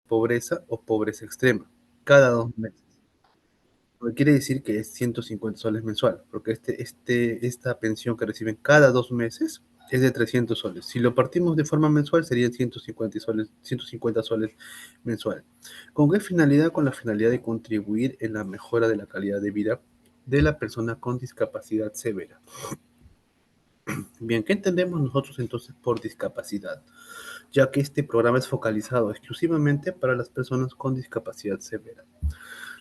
pobreza o pobreza extrema, cada 2 meses. Lo que quiere decir que es 150 soles mensual, porque esta pensión que reciben cada 2 meses es de 300 soles. Si lo partimos de forma mensual, serían 150 soles mensual. ¿Con qué finalidad? Con la finalidad de contribuir en la mejora de la calidad de vida de la persona con discapacidad severa. Bien, ¿qué entendemos nosotros entonces por discapacidad? Ya que este programa es focalizado exclusivamente para las personas con discapacidad severa.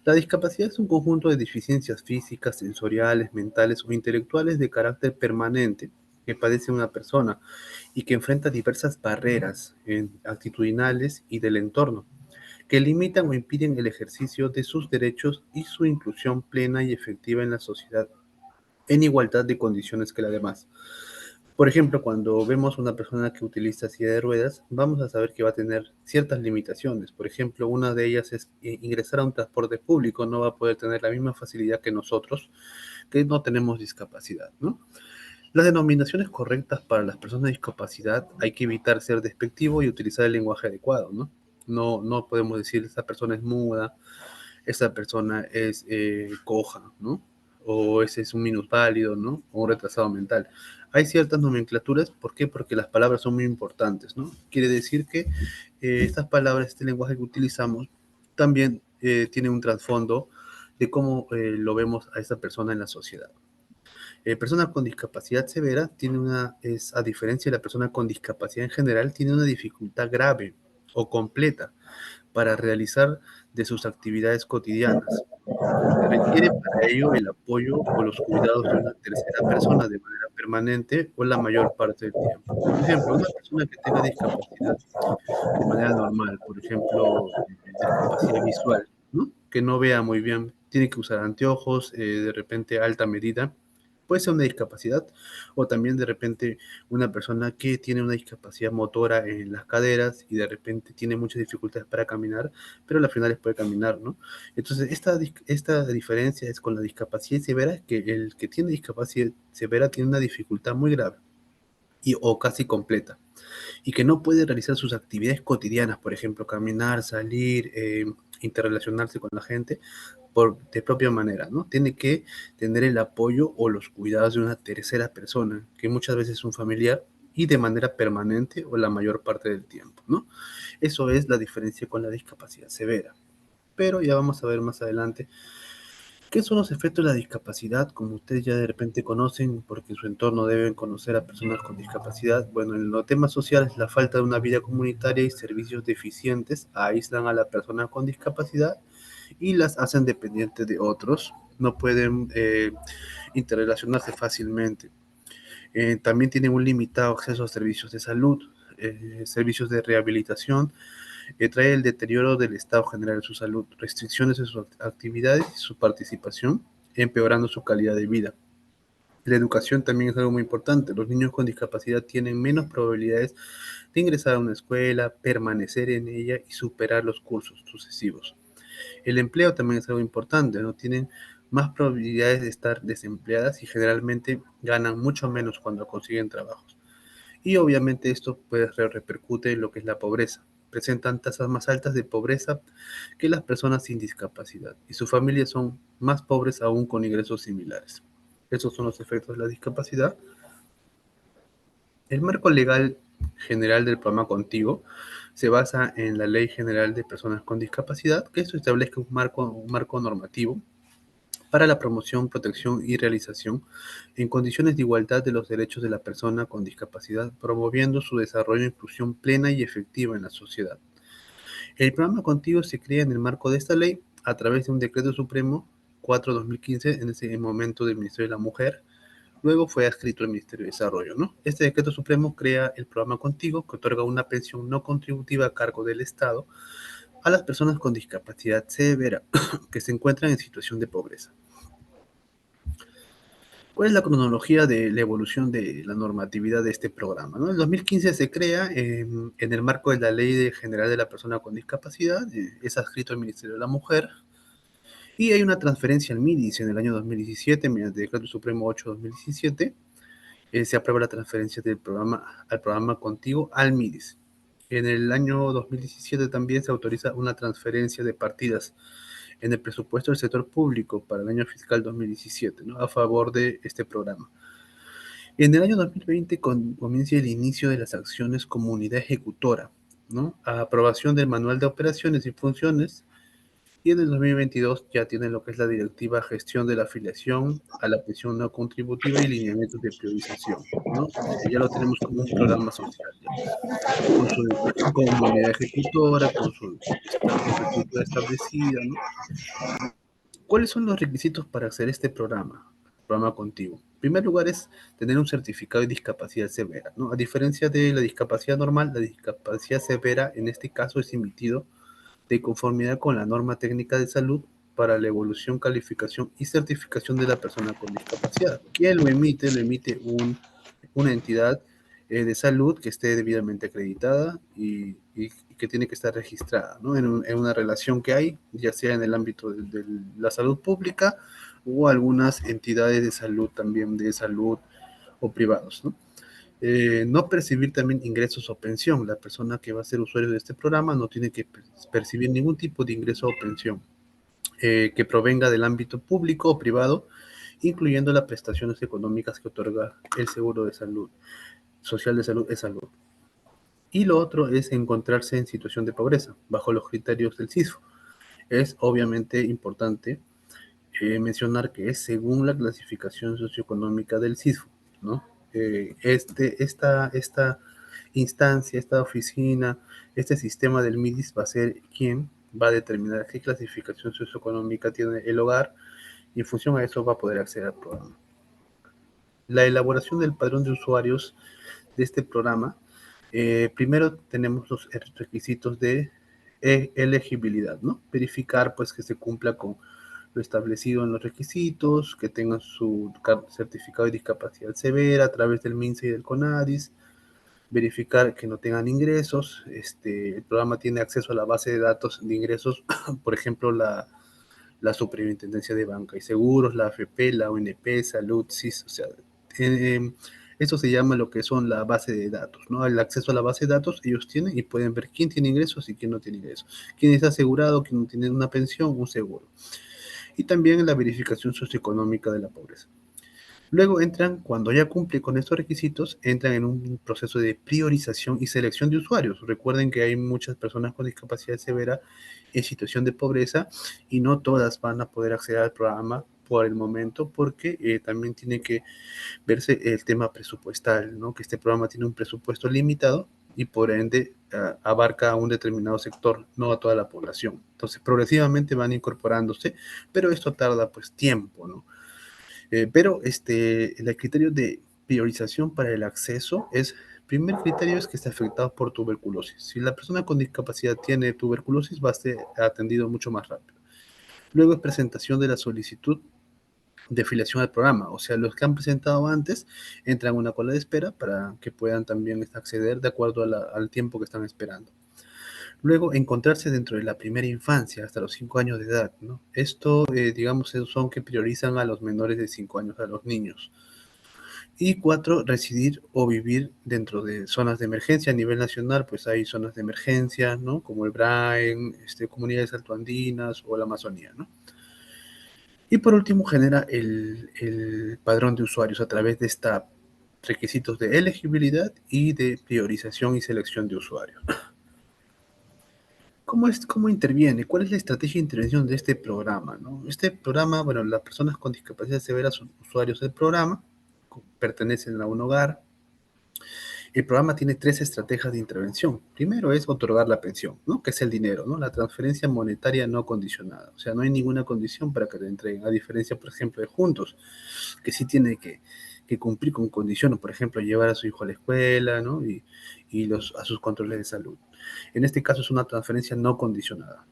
La discapacidad es un conjunto de deficiencias físicas, sensoriales, mentales o intelectuales de carácter permanente que padece una persona y que enfrenta diversas barreras actitudinales y del entorno que limitan o impiden el ejercicio de sus derechos y su inclusión plena y efectiva en la sociedad en igualdad de condiciones que la demás. Por ejemplo, cuando vemos una persona que utiliza silla de ruedas, vamos a saber que va a tener ciertas limitaciones. Por ejemplo, una de ellas es ingresar a un transporte público, no va a poder tener la misma facilidad que nosotros, que no tenemos discapacidad, ¿no? Las denominaciones correctas para las personas de discapacidad hay que evitar ser despectivo y utilizar el lenguaje adecuado, ¿no? No podemos decir esa persona es muda, esa persona es coja, ¿no? O ese es un minusválido, ¿no? O un retrasado mental. Hay ciertas nomenclaturas, ¿por qué? Porque las palabras son muy importantes, ¿no? Quiere decir que estas palabras, este lenguaje que utilizamos, también tiene un trasfondo de cómo lo vemos a esa persona en la sociedad. Persona con discapacidad severa a diferencia de la persona con discapacidad en general, tiene una dificultad grave o completa para realizar de sus actividades cotidianas. Requiere para ello el apoyo o los cuidados de una tercera persona de manera permanente o la mayor parte del tiempo. Por ejemplo, una persona que tenga discapacidad de manera normal, por ejemplo, discapacidad visual, ¿no? Que no vea muy bien, tiene que usar anteojos, de repente alta medida, puede ser una discapacidad, o también de repente una persona que tiene una discapacidad motora en las caderas y de repente tiene muchas dificultades para caminar, pero al final puede caminar, ¿no? Entonces, esta diferencia es con la discapacidad severa, que el que tiene discapacidad severa tiene una dificultad muy grave o casi completa y que no puede realizar sus actividades cotidianas, por ejemplo, caminar, salir, interrelacionarse con la gente de propia manera, ¿no? Tiene que tener el apoyo o los cuidados de una tercera persona, que muchas veces es un familiar y de manera permanente o la mayor parte del tiempo, ¿no? Eso es la diferencia con la discapacidad severa. Pero ya vamos a ver más adelante ¿qué son los efectos de la discapacidad? Como ustedes ya de repente conocen, porque en su entorno deben conocer a personas con discapacidad. Bueno, en los temas sociales, la falta de una vida comunitaria y servicios deficientes aíslan a la persona con discapacidad y las hacen dependientes de otros. No pueden interrelacionarse fácilmente. También tienen un limitado acceso a servicios de salud, servicios de rehabilitación, trae el deterioro del estado general de su salud, restricciones en sus actividades y su participación, empeorando su calidad de vida. La educación también es algo muy importante. Los niños con discapacidad tienen menos probabilidades de ingresar a una escuela, permanecer en ella y superar los cursos sucesivos. El empleo también es algo importante, ¿no? Tienen más probabilidades de estar desempleadas y generalmente ganan mucho menos cuando consiguen trabajos. Y obviamente esto pues repercute en lo que es la pobreza. Presentan tasas más altas de pobreza que las personas sin discapacidad y sus familias son más pobres aún con ingresos similares. Esos son los efectos de la discapacidad. El marco legal general del programa Contigo se basa en la Ley General de Personas con Discapacidad, que esto establece un marco normativo para la promoción, protección y realización en condiciones de igualdad de los derechos de la persona con discapacidad, promoviendo su desarrollo e inclusión plena y efectiva en la sociedad. El programa Contigo se crea en el marco de esta ley a través de un decreto supremo 4/2015 en ese momento del Ministerio de la Mujer. Luego fue adscrito al Ministerio de Desarrollo, ¿no? Este decreto supremo crea el programa Contigo, que otorga una pensión no contributiva a cargo del Estado a las personas con discapacidad severa que se encuentran en situación de pobreza. ¿Cuál es la cronología de la evolución de la normatividad de este programa? ¿No? En 2015 se crea en el marco de la Ley General de la Persona con Discapacidad, es adscrito al Ministerio de la Mujer, y hay una transferencia al MIDIS en el año 2017, mediante el Decreto Supremo 8/2017, se aprueba la transferencia del programa al programa Contigo al MIDIS. En el año 2017 también se autoriza una transferencia de partidas en el presupuesto del sector público para el año fiscal 2017, ¿no? A favor de este programa. En el año 2020 comienza el inicio de las acciones como unidad ejecutora, ¿no? A aprobación del manual de operaciones y funciones, y en el 2022 ya tienen lo que es la directiva gestión de la afiliación a la pensión no contributiva y lineamientos de priorización, ¿no? Ya lo tenemos como un programa social, ¿ya? Con su educación como unidad ejecutora, con su infraestructura establecida, ¿no? ¿Cuáles son los requisitos para acceder a este programa contigo? En primer lugar es tener un certificado de discapacidad severa, ¿no? A diferencia de la discapacidad normal, la discapacidad severa en este caso es emitido de conformidad con la norma técnica de salud para la evolución, calificación y certificación de la persona con discapacidad. ¿Quién lo emite? Lo emite una entidad de salud que esté debidamente acreditada y que tiene que estar registrada, ¿no? En una relación que hay, ya sea en el ámbito de la salud pública o algunas entidades de salud también, de salud o privados, ¿no? No percibir también ingresos o pensión. La persona que va a ser usuario de este programa no tiene que percibir ningún tipo de ingreso o pensión que provenga del ámbito público o privado, incluyendo las prestaciones económicas que otorga el seguro de salud, social de salud, es salud. Y lo otro es encontrarse en situación de pobreza, bajo los criterios del CISFO. Es obviamente importante mencionar que es según la clasificación socioeconómica del CISFO, ¿no? Esta instancia, esta oficina, este sistema del MIDIS va a ser quien va a determinar qué clasificación socioeconómica tiene el hogar y en función a eso va a poder acceder al programa. La elaboración del padrón de usuarios de este programa, primero tenemos los requisitos de elegibilidad, ¿no? Verificar pues que se cumpla con lo establecido en los requisitos, que tengan su certificado de discapacidad severa a través del MINSA y del CONADIS, verificar que no tengan ingresos. El programa tiene acceso a la base de datos de ingresos, por ejemplo, la Superintendencia de Banca y Seguros, la AFP, la ONP, Salud, CIS, o sea, eh, eso se llama lo que son la base de datos, ¿no? El acceso a la base de datos ellos tienen y pueden ver quién tiene ingresos y quién no tiene ingresos, quién está asegurado, quién no tiene una pensión, un seguro. Y también la verificación socioeconómica de la pobreza. Luego entran, cuando ya cumple con estos requisitos, entran en un proceso de priorización y selección de usuarios. Recuerden que hay muchas personas con discapacidad severa en situación de pobreza y no todas van a poder acceder al programa por el momento porque también tiene que verse el tema presupuestal, ¿no? Que este programa tiene un presupuesto limitado y por ende abarca a un determinado sector, no a toda la población. Entonces, progresivamente van incorporándose, pero esto tarda pues tiempo, ¿no? Pero el criterio de priorización para el acceso es, primer criterio es que esté afectado por tuberculosis. Si la persona con discapacidad tiene tuberculosis, va a ser atendido mucho más rápido. Luego es presentación de la solicitud de afiliación al programa, o sea, los que han presentado antes entran a una cola de espera para que puedan también acceder de acuerdo al tiempo que están esperando. Luego, encontrarse dentro de la primera infancia, hasta los 5 años de edad, ¿no? Esto, digamos, son que priorizan a los menores de 5 años, a los niños. Y 4, residir o vivir dentro de zonas de emergencia a nivel nacional, pues hay zonas de emergencia, ¿no? Como el Brain, comunidades altoandinas o la Amazonía, ¿no? Y por último, genera el padrón de usuarios a través de estos requisitos de elegibilidad y de priorización y selección de usuarios. ¿Cómo interviene? ¿Cuál es la estrategia de intervención de este programa, ¿no? Este programa, bueno, las personas con discapacidad severa son usuarios del programa, pertenecen a un hogar. El programa tiene 3 estrategias de intervención. Primero es otorgar la pensión, ¿no? Que es el dinero, ¿no? La transferencia monetaria no condicionada. O sea, no hay ninguna condición para que te entreguen, a diferencia, por ejemplo, de Juntos, que sí tiene que cumplir con condiciones, por ejemplo, llevar a su hijo a la escuela, ¿no? Y a sus controles de salud. En este caso es una transferencia no condicionada.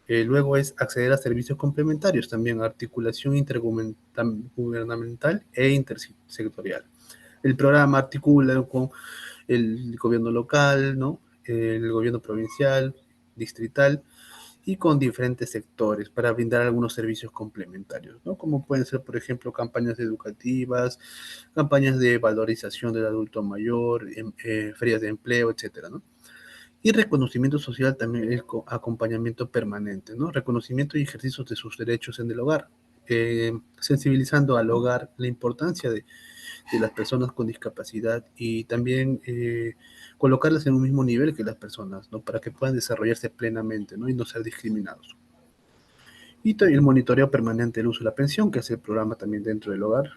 Luego es acceder a servicios complementarios, también articulación intergubernamental e intersectorial. El programa articula con el gobierno local, ¿no? El gobierno provincial, distrital y con diferentes sectores para brindar algunos servicios complementarios, ¿no? Como pueden ser, por ejemplo, campañas educativas, campañas de valorización del adulto mayor, ferias de empleo, etcétera, ¿no? Y reconocimiento social también el acompañamiento permanente, ¿no? Reconocimiento y ejercicio de sus derechos en el hogar, sensibilizando al hogar la importancia de las personas con discapacidad y también colocarlas en un mismo nivel que las personas, ¿no? Para que puedan desarrollarse plenamente, ¿no? Y no ser discriminados. Y el monitoreo permanente del uso de la pensión, que es el programa también dentro del hogar.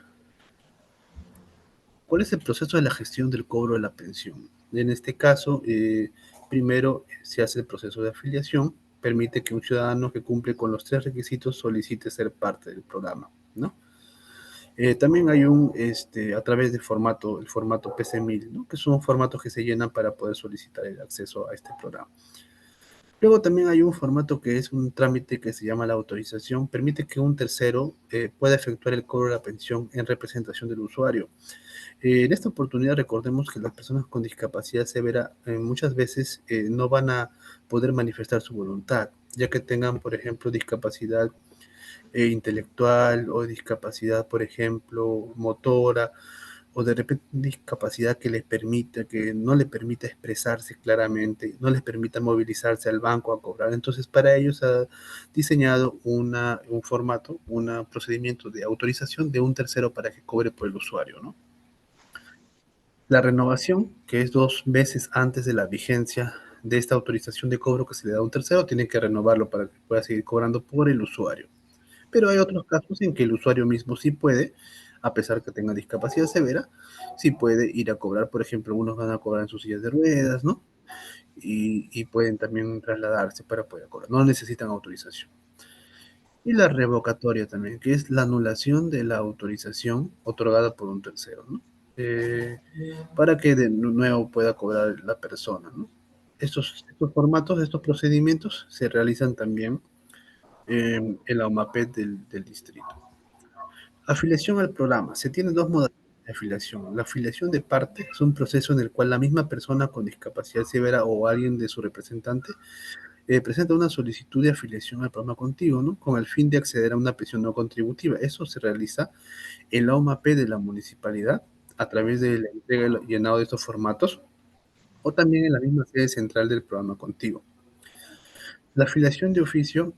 ¿Cuál es el proceso de la gestión del cobro de la pensión? En este caso, primero se hace el proceso de afiliación, permite que un ciudadano que cumple con los tres requisitos solicite ser parte del programa, ¿no? También hay a través del formato, el formato PC1000, ¿no? Que son formatos que se llenan para poder solicitar el acceso a este programa. Luego también hay un formato que es un trámite que se llama la autorización, permite que un tercero pueda efectuar el cobro de la pensión en representación del usuario. En esta oportunidad recordemos que las personas con discapacidad severa muchas veces no van a poder manifestar su voluntad, ya que tengan, por ejemplo, discapacidad intelectual o discapacidad, por ejemplo, motora, o de repente discapacidad que les permita, que no le permita expresarse claramente, no les permita movilizarse al banco a cobrar. Entonces, para ellos ha diseñado un formato, un procedimiento de autorización de un tercero para que cobre por el usuario, ¿no? La renovación, que es 2 meses antes de la vigencia de esta autorización de cobro que se le da a un tercero, tiene que renovarlo para que pueda seguir cobrando por el usuario. Pero hay otros casos en que el usuario mismo sí puede, a pesar que tenga discapacidad severa, sí puede ir a cobrar. Por ejemplo, unos van a cobrar en sus sillas de ruedas, ¿no? Y pueden también trasladarse para poder cobrar. No necesitan autorización. Y la revocatoria también, que es la anulación de la autorización otorgada por un tercero, ¿no? Eh, para que de nuevo pueda cobrar la persona, ¿no? Estos formatos, estos procedimientos se realizan también en la OMAPET del distrito. Afiliación al programa. Se tienen dos modalidades de afiliación. La afiliación de parte es un proceso en el cual la misma persona con discapacidad severa o alguien de su representante presenta una solicitud de afiliación al programa contigo, ¿no? Con el fin de acceder a una pensión no contributiva. Eso se realiza en la OMAP de la municipalidad a través de la entrega y llenado de estos formatos o también en la misma sede central del programa contigo. La afiliación de oficio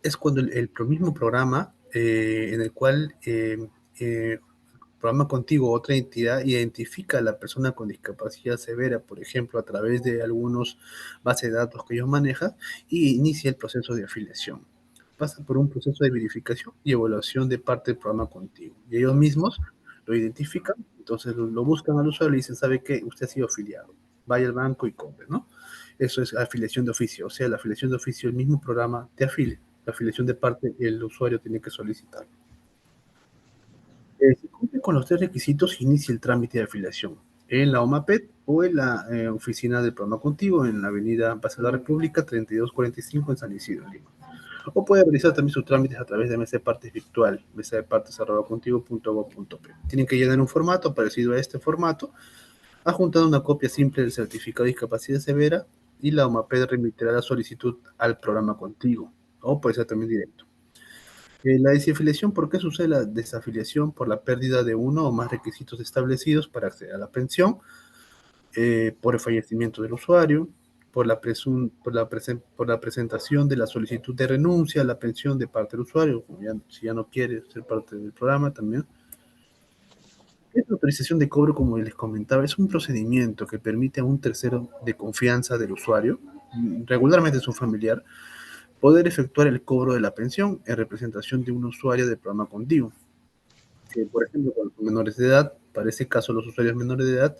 es cuando el mismo programa en el cual programa contigo otra entidad identifica a la persona con discapacidad severa, por ejemplo, a través de algunos bases de datos que ellos manejan, y inicia el proceso de afiliación. Pasa por un proceso de verificación y evaluación de parte del programa contigo. Y ellos mismos lo identifican, entonces lo buscan al usuario y le dicen, ¿sabe qué? Usted ha sido afiliado. Vaya al banco y compre, ¿no? Eso es afiliación de oficio. O sea, la afiliación de oficio, el mismo programa te afilia. La afiliación de parte, el usuario tiene que solicitar. Si cumple con los tres requisitos, inicia el trámite de afiliación en la OMAPET o en la oficina del programa contigo en la avenida Paseo de la República 3245 en San Isidro, Lima. O puede realizar también sus trámites a través de mesa de partes virtual, mesa de partes@contigo.gov.p. Tienen que llenar un formato parecido a este formato, adjuntando una copia simple del certificado de discapacidad severa y la OMAPET remitirá la solicitud al programa contigo, o puede ser también directo. La desafiliación, ¿por qué sucede la desafiliación? Por la pérdida de uno o más requisitos establecidos para acceder a la pensión, por el fallecimiento del usuario, por la presentación de la solicitud de renuncia a la pensión de parte del usuario, si ya no quiere ser parte del programa también. Esta autorización de cobro, como les comentaba, es un procedimiento que permite a un tercero de confianza del usuario, regularmente es un familiar, poder efectuar el cobro de la pensión en representación de un usuario del programa contigo. Por ejemplo, con los menores de edad, para ese caso los usuarios menores de edad,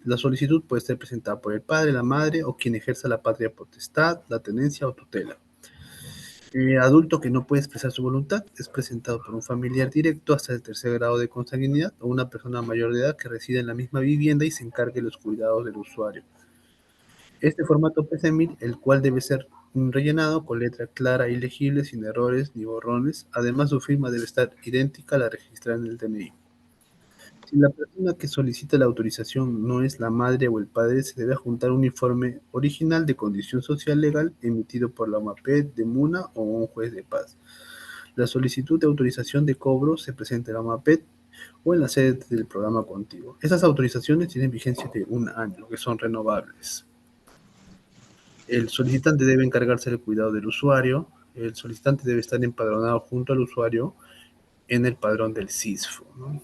la solicitud puede ser presentada por el padre, la madre o quien ejerza la patria potestad, la tenencia o tutela. Adulto que no puede expresar su voluntad es presentado por un familiar directo hasta el tercer grado de consanguinidad o una persona mayor de edad que reside en la misma vivienda y se encargue de los cuidados del usuario. Este formato PC1000, el cual debe ser rellenado con letra clara y legible, sin errores ni borrones. Además, su firma debe estar idéntica a la registrada en el DNI. Si la persona que solicita la autorización no es la madre o el padre, se debe adjuntar un informe original de condición social legal emitido por la OMAPET, de MUNA o un juez de paz. La solicitud de autorización de cobro se presenta en la OMAPET o en la sede del programa contigo. Esas autorizaciones tienen vigencia de un año, que son renovables. El solicitante debe encargarse del cuidado del usuario. El solicitante debe estar empadronado junto al usuario en el padrón del CISFO, ¿no?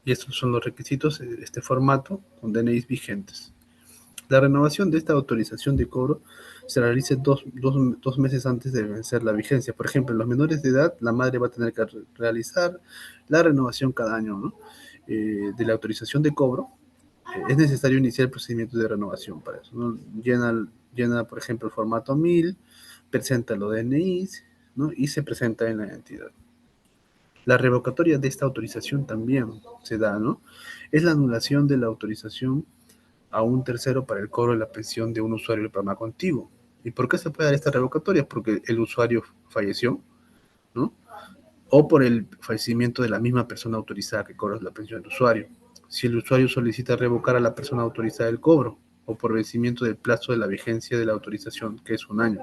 Y estos son los requisitos de este formato con DNIs vigentes. La renovación de esta autorización de cobro se realice dos meses antes de vencer la vigencia. Por ejemplo, en los menores de edad, la madre va a tener que realizar la renovación cada año, ¿no? De la autorización de cobro. Es necesario iniciar el procedimiento de renovación para eso, ¿no? Llena, por ejemplo, el formato 1000, presenta los DNIs, ¿no? Y se presenta en la entidad. La revocatoria de esta autorización también se da, ¿no? Es la anulación de la autorización a un tercero para el cobro de la pensión de un usuario del programa contigo. ¿Y por qué se puede dar esta revocatoria? Porque el usuario falleció, ¿no? O por el fallecimiento de la misma persona autorizada que cobra la pensión del usuario. Si el usuario solicita revocar a la persona autorizada el cobro, o por vencimiento del plazo de la vigencia de la autorización, que es un año,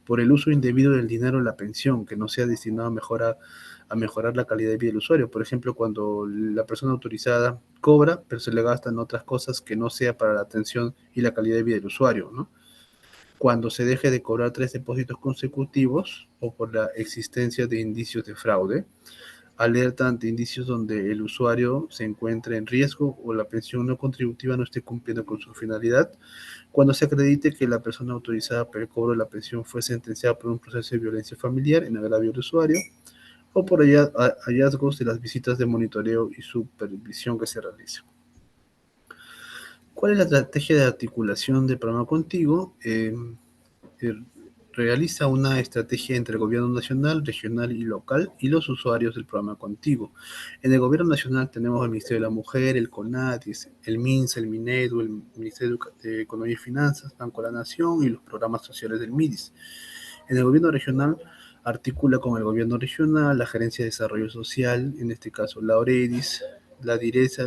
por el uso indebido del dinero de la pensión, que no sea destinado a mejorar la calidad de vida del usuario. Por ejemplo, cuando la persona autorizada cobra, pero se le gasta en otras cosas que no sea para la atención y la calidad de vida del usuario, ¿no? Cuando se deje de cobrar 3 depósitos consecutivos o por la existencia de indicios de fraude, alerta ante indicios donde el usuario se encuentre en riesgo o la pensión no contributiva no esté cumpliendo con su finalidad, cuando se acredite que la persona autorizada para el cobro de la pensión fue sentenciada por un proceso de violencia familiar en agravio del usuario, o por hallazgos de las visitas de monitoreo y supervisión que se realizan. ¿Cuál es la estrategia de articulación del programa contigo? Eh, Realiza una estrategia entre el gobierno nacional, regional y local y los usuarios del programa contigo. En el gobierno nacional tenemos el Ministerio de la Mujer, el CONADIS, el MINSA, el MINEDU, el Ministerio de Economía y Finanzas, Banco de la Nación y los programas sociales del MIDIS. En el gobierno regional articula con el gobierno regional, la Gerencia de Desarrollo Social, en este caso la OREDIS, la DIRESA,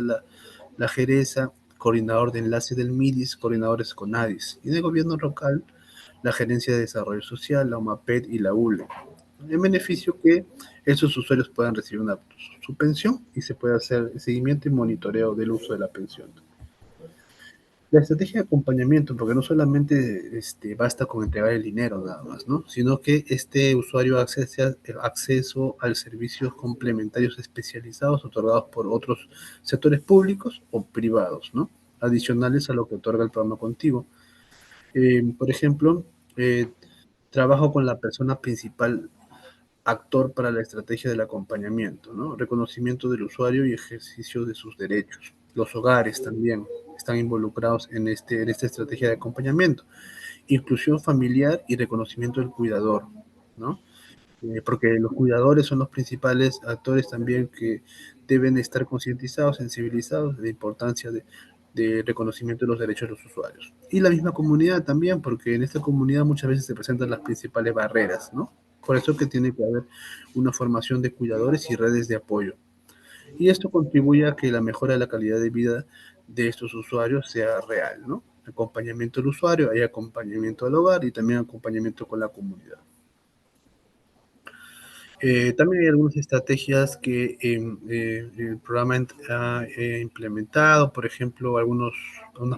la GERESA, coordinador de enlace del MIDIS, coordinadores CONADIS. Y en el gobierno local, la Gerencia de Desarrollo Social, la OMAPET y la ULE. En beneficio que esos usuarios puedan recibir su pensión y se pueda hacer seguimiento y monitoreo del uso de la pensión. La estrategia de acompañamiento, porque no solamente basta con entregar el dinero nada más, ¿no? Sino que este usuario accese acceso a servicios complementarios especializados otorgados por otros sectores públicos o privados, ¿no? Adicionales a lo que otorga el programa contigo. Por ejemplo, eh, trabajo con la persona principal actor para la estrategia del acompañamiento, ¿no? Reconocimiento del usuario y ejercicio de sus derechos. Los hogares también están involucrados en esta estrategia de acompañamiento. Inclusión familiar y reconocimiento del cuidador, ¿no? Porque los cuidadores son los principales actores también que deben estar concientizados, sensibilizados de la importancia de reconocimiento de los derechos de los usuarios. Y la misma comunidad también, porque en esta comunidad muchas veces se presentan las principales barreras, ¿no? Por eso que tiene que haber una formación de cuidadores y redes de apoyo. Y esto contribuye a que la mejora de la calidad de vida de estos usuarios sea real, ¿no? Acompañamiento al usuario, hay acompañamiento al hogar y también acompañamiento con la comunidad. También hay algunas estrategias que el programa ha implementado, por ejemplo, algunas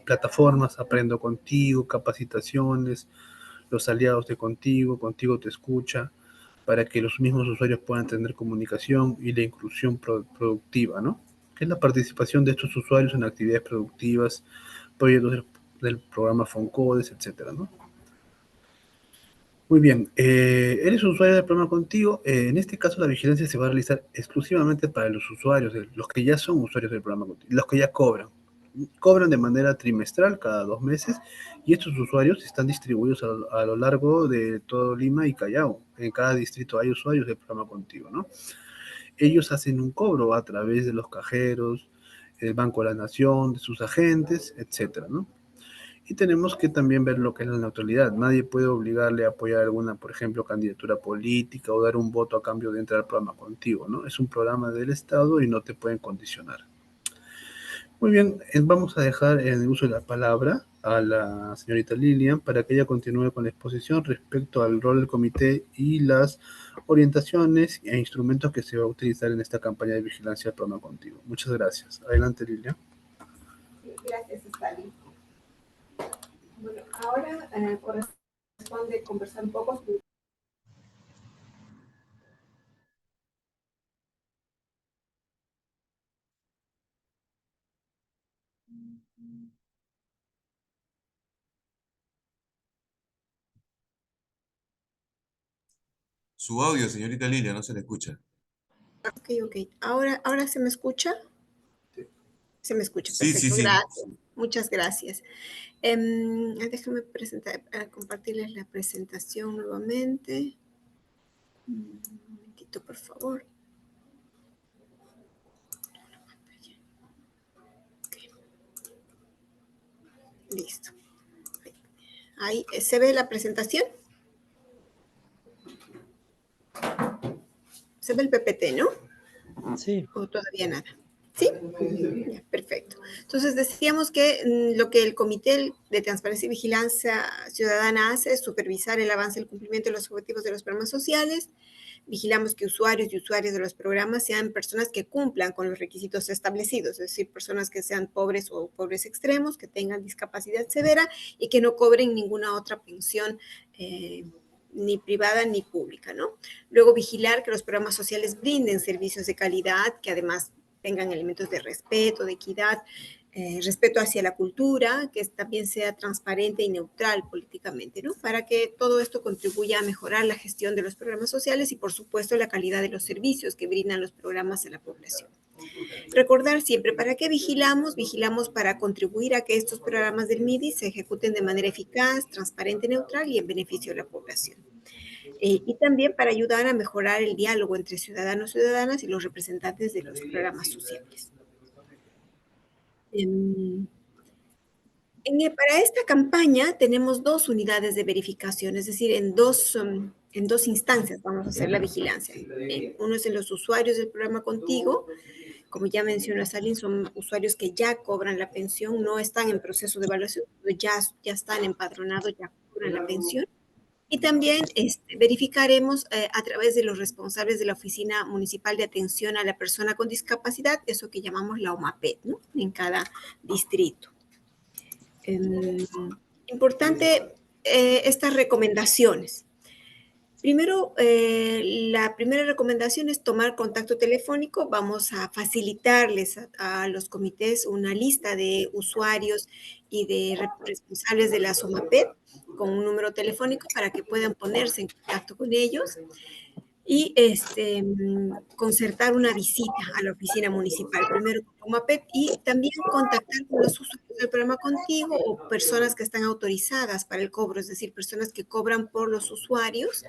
plataformas, Aprendo Contigo, capacitaciones, los aliados de Contigo, Contigo te escucha, para que los mismos usuarios puedan tener comunicación y la inclusión productiva, ¿no? Que es la participación de estos usuarios en actividades productivas, proyectos del programa FONCODES, etcétera, ¿no? Muy bien, eres usuario del programa contigo. En este caso, la vigilancia se va a realizar exclusivamente para los usuarios, los que ya son usuarios del programa contigo, los que ya cobran. Cobran de manera trimestral cada 2 meses y estos usuarios están distribuidos a lo largo de todo Lima y Callao. En cada distrito hay usuarios del programa contigo, ¿no? Ellos hacen un cobro a través de los cajeros, el Banco de la Nación, de sus agentes, etcétera, ¿no? Y tenemos que también ver lo que es la neutralidad. Nadie puede obligarle a apoyar alguna, por ejemplo, candidatura política o dar un voto a cambio de entrar al programa contigo, ¿no? Es un programa del Estado y no te pueden condicionar. Muy bien, vamos a dejar en el uso de la palabra a la señorita Lilian para que ella continúe con la exposición respecto al rol del comité y las orientaciones e instrumentos que se va a utilizar en esta campaña de vigilancia del programa contigo. Muchas gracias. Adelante, Lilian. Gracias, Stalin. Bueno, ahora corresponde conversar un poco. Su audio, señorita Lilia, no se le escucha. Ok, ok. ¿Ahora se me escucha? Se me escucha, Sí, sí, perfecto. sí. Gracias. Muchas gracias. Déjame compartirles la presentación nuevamente. Un momentito, por favor. Okay. Listo. Ahí, ¿se ve la presentación? Se ve el PPT, ¿no? Sí. ¿O todavía nada? ¿Sí? Ya, perfecto. Entonces decíamos que lo que el Comité de Transparencia y Vigilancia Ciudadana hace es supervisar el avance del cumplimiento de los objetivos de los programas sociales. Vigilamos que usuarios y usuarias de los programas sean personas que cumplan con los requisitos establecidos, es decir, personas que sean pobres o pobres extremos, que tengan discapacidad severa y que no cobren ninguna otra pensión ni privada ni pública, ¿no? Luego, vigilar que los programas sociales brinden servicios de calidad, que además tengan elementos de respeto, de equidad, respeto hacia la cultura, que también sea transparente y neutral políticamente, ¿no? Para que todo esto contribuya a mejorar la gestión de los programas sociales y, por supuesto, la calidad de los servicios que brindan los programas a la población. Recordar siempre, ¿para qué vigilamos? Vigilamos para contribuir a que estos programas del MIDI se ejecuten de manera eficaz, transparente, neutral y en beneficio de la población. Y también para ayudar a mejorar el diálogo entre ciudadanos, ciudadanas y los representantes de los programas sociales. Para esta campaña tenemos 2 unidades de verificación, es decir, en dos instancias vamos a hacer la vigilancia. Uno es en los usuarios del programa Contigo. Como ya mencionó Salin, son usuarios que ya cobran la pensión, no están en proceso de evaluación, ya están empadronados, ya cobran la pensión. Y también verificaremos a través de los responsables de la Oficina Municipal de Atención a la Persona con Discapacidad, eso que llamamos la OMAPED, ¿no? En cada distrito. Importante estas recomendaciones. Primero, la primera recomendación es tomar contacto telefónico. Vamos a facilitarles a los comités una lista de usuarios y de responsables de la SOMAPED con un número telefónico para que puedan ponerse en contacto con ellos y concertar una visita a la oficina municipal, primero con MAPET, y también contactar con los usuarios del programa Contigo o personas que están autorizadas para el cobro, es decir, personas que cobran por los usuarios,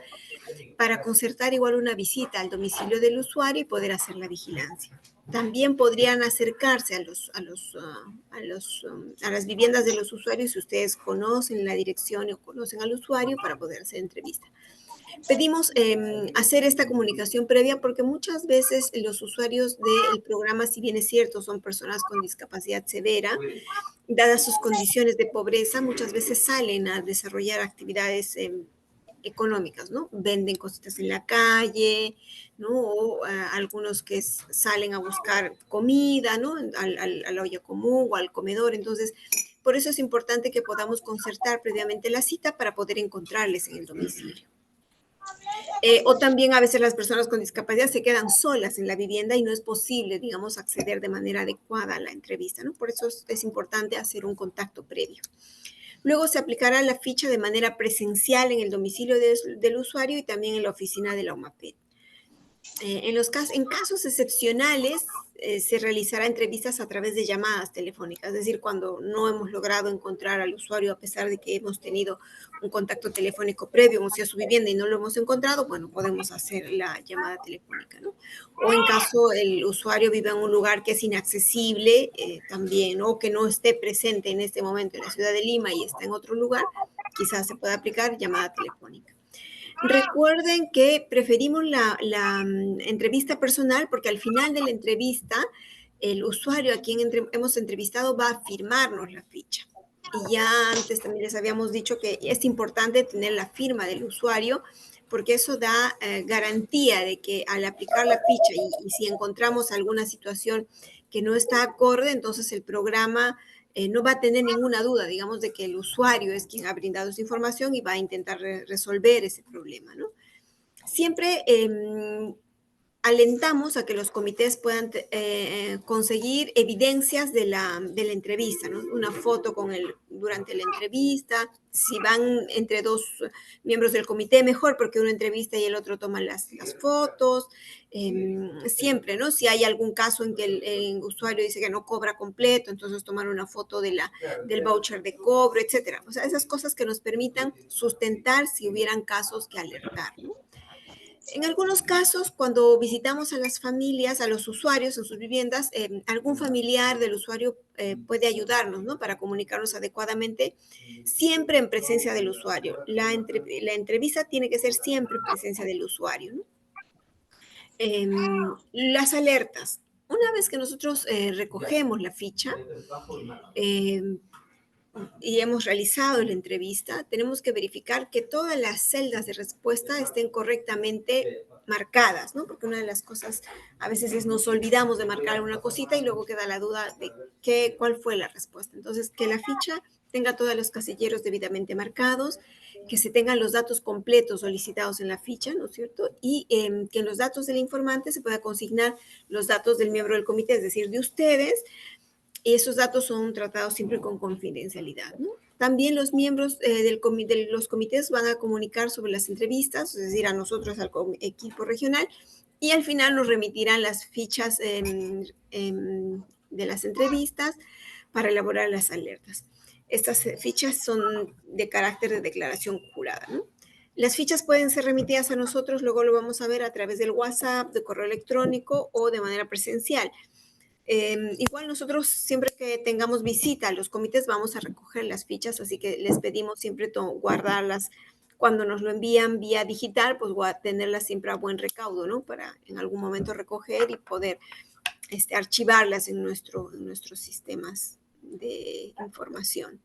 para concertar igual una visita al domicilio del usuario y poder hacer la vigilancia. También podrían acercarse a las viviendas de los usuarios si ustedes conocen la dirección o conocen al usuario para poder hacer entrevista. Pedimos hacer esta comunicación previa porque muchas veces los usuarios del programa, si bien es cierto, son personas con discapacidad severa, dadas sus condiciones de pobreza, muchas veces salen a desarrollar actividades económicas, ¿no? Venden cositas en la calle, ¿no? O algunos que salen a buscar comida, ¿no? A la olla común o al comedor. Entonces, por eso es importante que podamos concertar previamente la cita para poder encontrarles en el domicilio. O también a veces las personas con discapacidad se quedan solas en la vivienda y no es posible, digamos, acceder de manera adecuada a la entrevista, ¿no? Por eso es importante hacer un contacto previo. Luego se aplicará la ficha de manera presencial en el domicilio del usuario y también en la oficina de la OMAPED. En casos excepcionales, se realizará entrevistas a través de llamadas telefónicas, es decir, cuando no hemos logrado encontrar al usuario a pesar de que hemos tenido un contacto telefónico previo, hemos ido a su vivienda y no lo hemos encontrado, bueno, podemos hacer la llamada telefónica, ¿no? O en caso el usuario vive en un lugar que es inaccesible también, o que no esté presente en este momento en la ciudad de Lima y está en otro lugar, quizás se pueda aplicar llamada telefónica. Recuerden que preferimos la entrevista personal porque al final de la entrevista el usuario a quien hemos entrevistado va a firmarnos la ficha. Y ya antes también les habíamos dicho que es importante tener la firma del usuario porque eso da garantía de que al aplicar la ficha y si encontramos alguna situación que no está acorde, entonces el programa no va a tener ninguna duda, digamos, de que el usuario es quien ha brindado esa información y va a intentar resolver ese problema, ¿no? Siempre alentamos a que los comités puedan conseguir evidencias de la entrevista, ¿no? Una foto durante la entrevista, si van entre dos miembros del comité, mejor, porque uno entrevista y el otro toma las fotos. Siempre, ¿no? Si hay algún caso en que el usuario dice que no cobra completo, entonces tomar una foto del voucher de cobro, etcétera. O sea, esas cosas que nos permitan sustentar si hubieran casos que alertar, ¿no? En algunos casos, cuando visitamos a las familias, a los usuarios en sus viviendas, algún familiar del usuario puede ayudarnos, ¿no? Para comunicarnos adecuadamente, siempre en presencia del usuario. La entrevista tiene que ser siempre en presencia del usuario, ¿no? Las alertas. Una vez que nosotros recogemos la ficha, y hemos realizado la entrevista, tenemos que verificar que todas las celdas de respuesta estén correctamente marcadas, ¿no? Porque una de las cosas a veces es nos olvidamos de marcar una cosita y luego queda la duda de cuál fue la respuesta. Entonces, que la ficha tenga todos los casilleros debidamente marcados, que se tengan los datos completos solicitados en la ficha, ¿no es cierto? Y que en los datos del informante se pueda consignar los datos del miembro del comité, es decir, de ustedes, y esos datos son tratados siempre con confidencialidad, ¿no? También los miembros de los comités van a comunicar sobre las entrevistas, es decir, a nosotros, al equipo regional, y al final nos remitirán las fichas de las entrevistas para elaborar las alertas. Estas fichas son de carácter de declaración jurada, ¿no? Las fichas pueden ser remitidas a nosotros, luego lo vamos a ver a través del WhatsApp, de correo electrónico o de manera presencial. Igual nosotros siempre que tengamos visita a los comités vamos a recoger las fichas, así que les pedimos siempre guardarlas cuando nos lo envían vía digital, pues tenerlas siempre a buen recaudo, ¿no? Para en algún momento recoger y poder archivarlas en nuestros sistemas de información.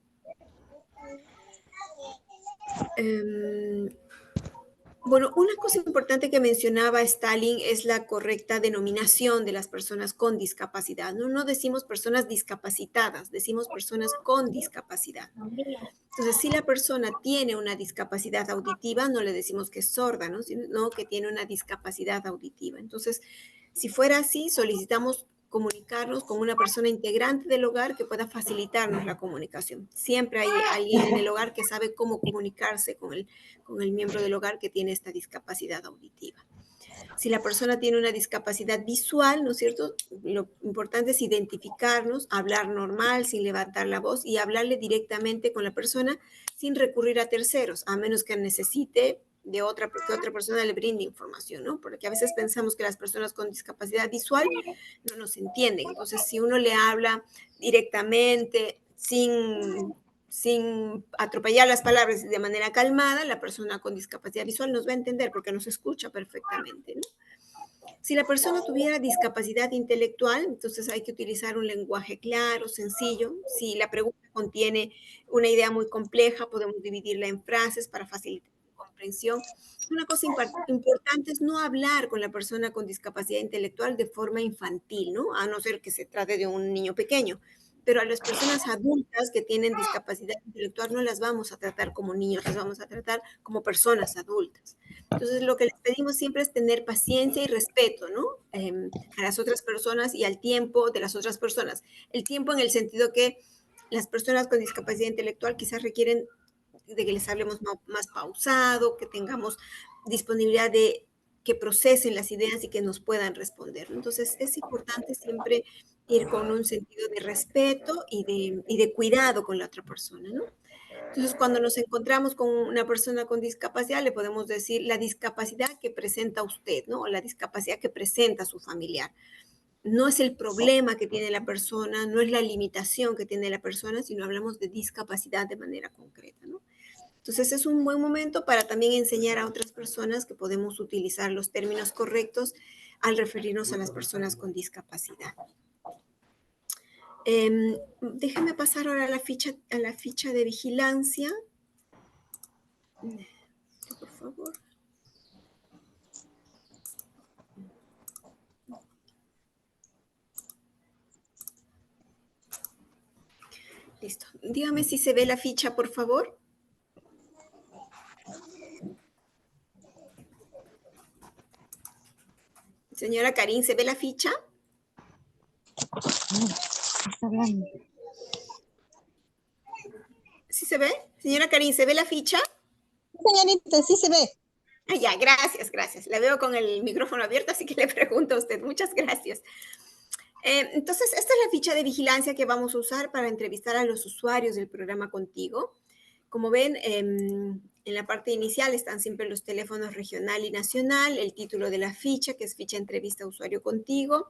Bueno, una cosa importante que mencionaba Stalin es la correcta denominación de las personas con discapacidad. No decimos personas discapacitadas, decimos personas con discapacidad. Entonces, si la persona tiene una discapacidad auditiva, no le decimos que es sorda, ¿no? Sino que tiene una discapacidad auditiva. Entonces, si fuera así, solicitamos comunicarnos con una persona integrante del hogar que pueda facilitarnos la comunicación. Siempre hay alguien en el hogar que sabe cómo comunicarse con el miembro del hogar que tiene esta discapacidad auditiva. Si la persona tiene una discapacidad visual, ¿no es cierto? Lo importante es identificarnos, hablar normal, sin levantar la voz y hablarle directamente con la persona sin recurrir a terceros, a menos que necesite que otra persona le brinde información, ¿no? Porque a veces pensamos que las personas con discapacidad visual no nos entienden. Entonces, si uno le habla directamente, sin atropellar las palabras de manera calmada, la persona con discapacidad visual nos va a entender porque nos escucha perfectamente, ¿no? Si la persona tuviera discapacidad intelectual, entonces hay que utilizar un lenguaje claro, sencillo. Si la pregunta contiene una idea muy compleja, podemos dividirla en frases para facilitar la comprensión. Una cosa importante es no hablar con la persona con discapacidad intelectual de forma infantil, ¿no? A no ser que se trate de un niño pequeño. Pero a las personas adultas que tienen discapacidad intelectual no las vamos a tratar como niños, las vamos a tratar como personas adultas. Entonces, lo que les pedimos siempre es tener paciencia y respeto, ¿no? A las otras personas y al tiempo de las otras personas. El tiempo en el sentido que las personas con discapacidad intelectual quizás requieren de que les hablemos más pausado, que tengamos disponibilidad de que procesen las ideas y que nos puedan responder, ¿no? Entonces, es importante siempre ir con un sentido de respeto y de cuidado con la otra persona, ¿no? Entonces, cuando nos encontramos con una persona con discapacidad, le podemos decir la discapacidad que presenta usted, ¿no? O la discapacidad que presenta su familiar. No es el problema que tiene la persona, no es la limitación que tiene la persona, sino hablamos de discapacidad de manera concreta, ¿no? Entonces, es un buen momento para también enseñar a otras personas que podemos utilizar los términos correctos al referirnos a las personas con discapacidad. Déjenme pasar ahora a la ficha de vigilancia. Por favor. Listo. Dígame si se ve la ficha, por favor. Señora Karin, ¿se ve la ficha? Está hablando. ¿Sí se ve? Señora Karin, ¿se ve la ficha? Señorita, sí se ve. Ah, ya, gracias, gracias. La veo con el micrófono abierto, así que le pregunto a usted. Muchas gracias. Entonces, esta es la ficha de vigilancia que vamos a usar para entrevistar a los usuarios del programa Contigo. Como ven, en la parte inicial están siempre los teléfonos regional y nacional, el título de la ficha, que es ficha entrevista usuario Contigo.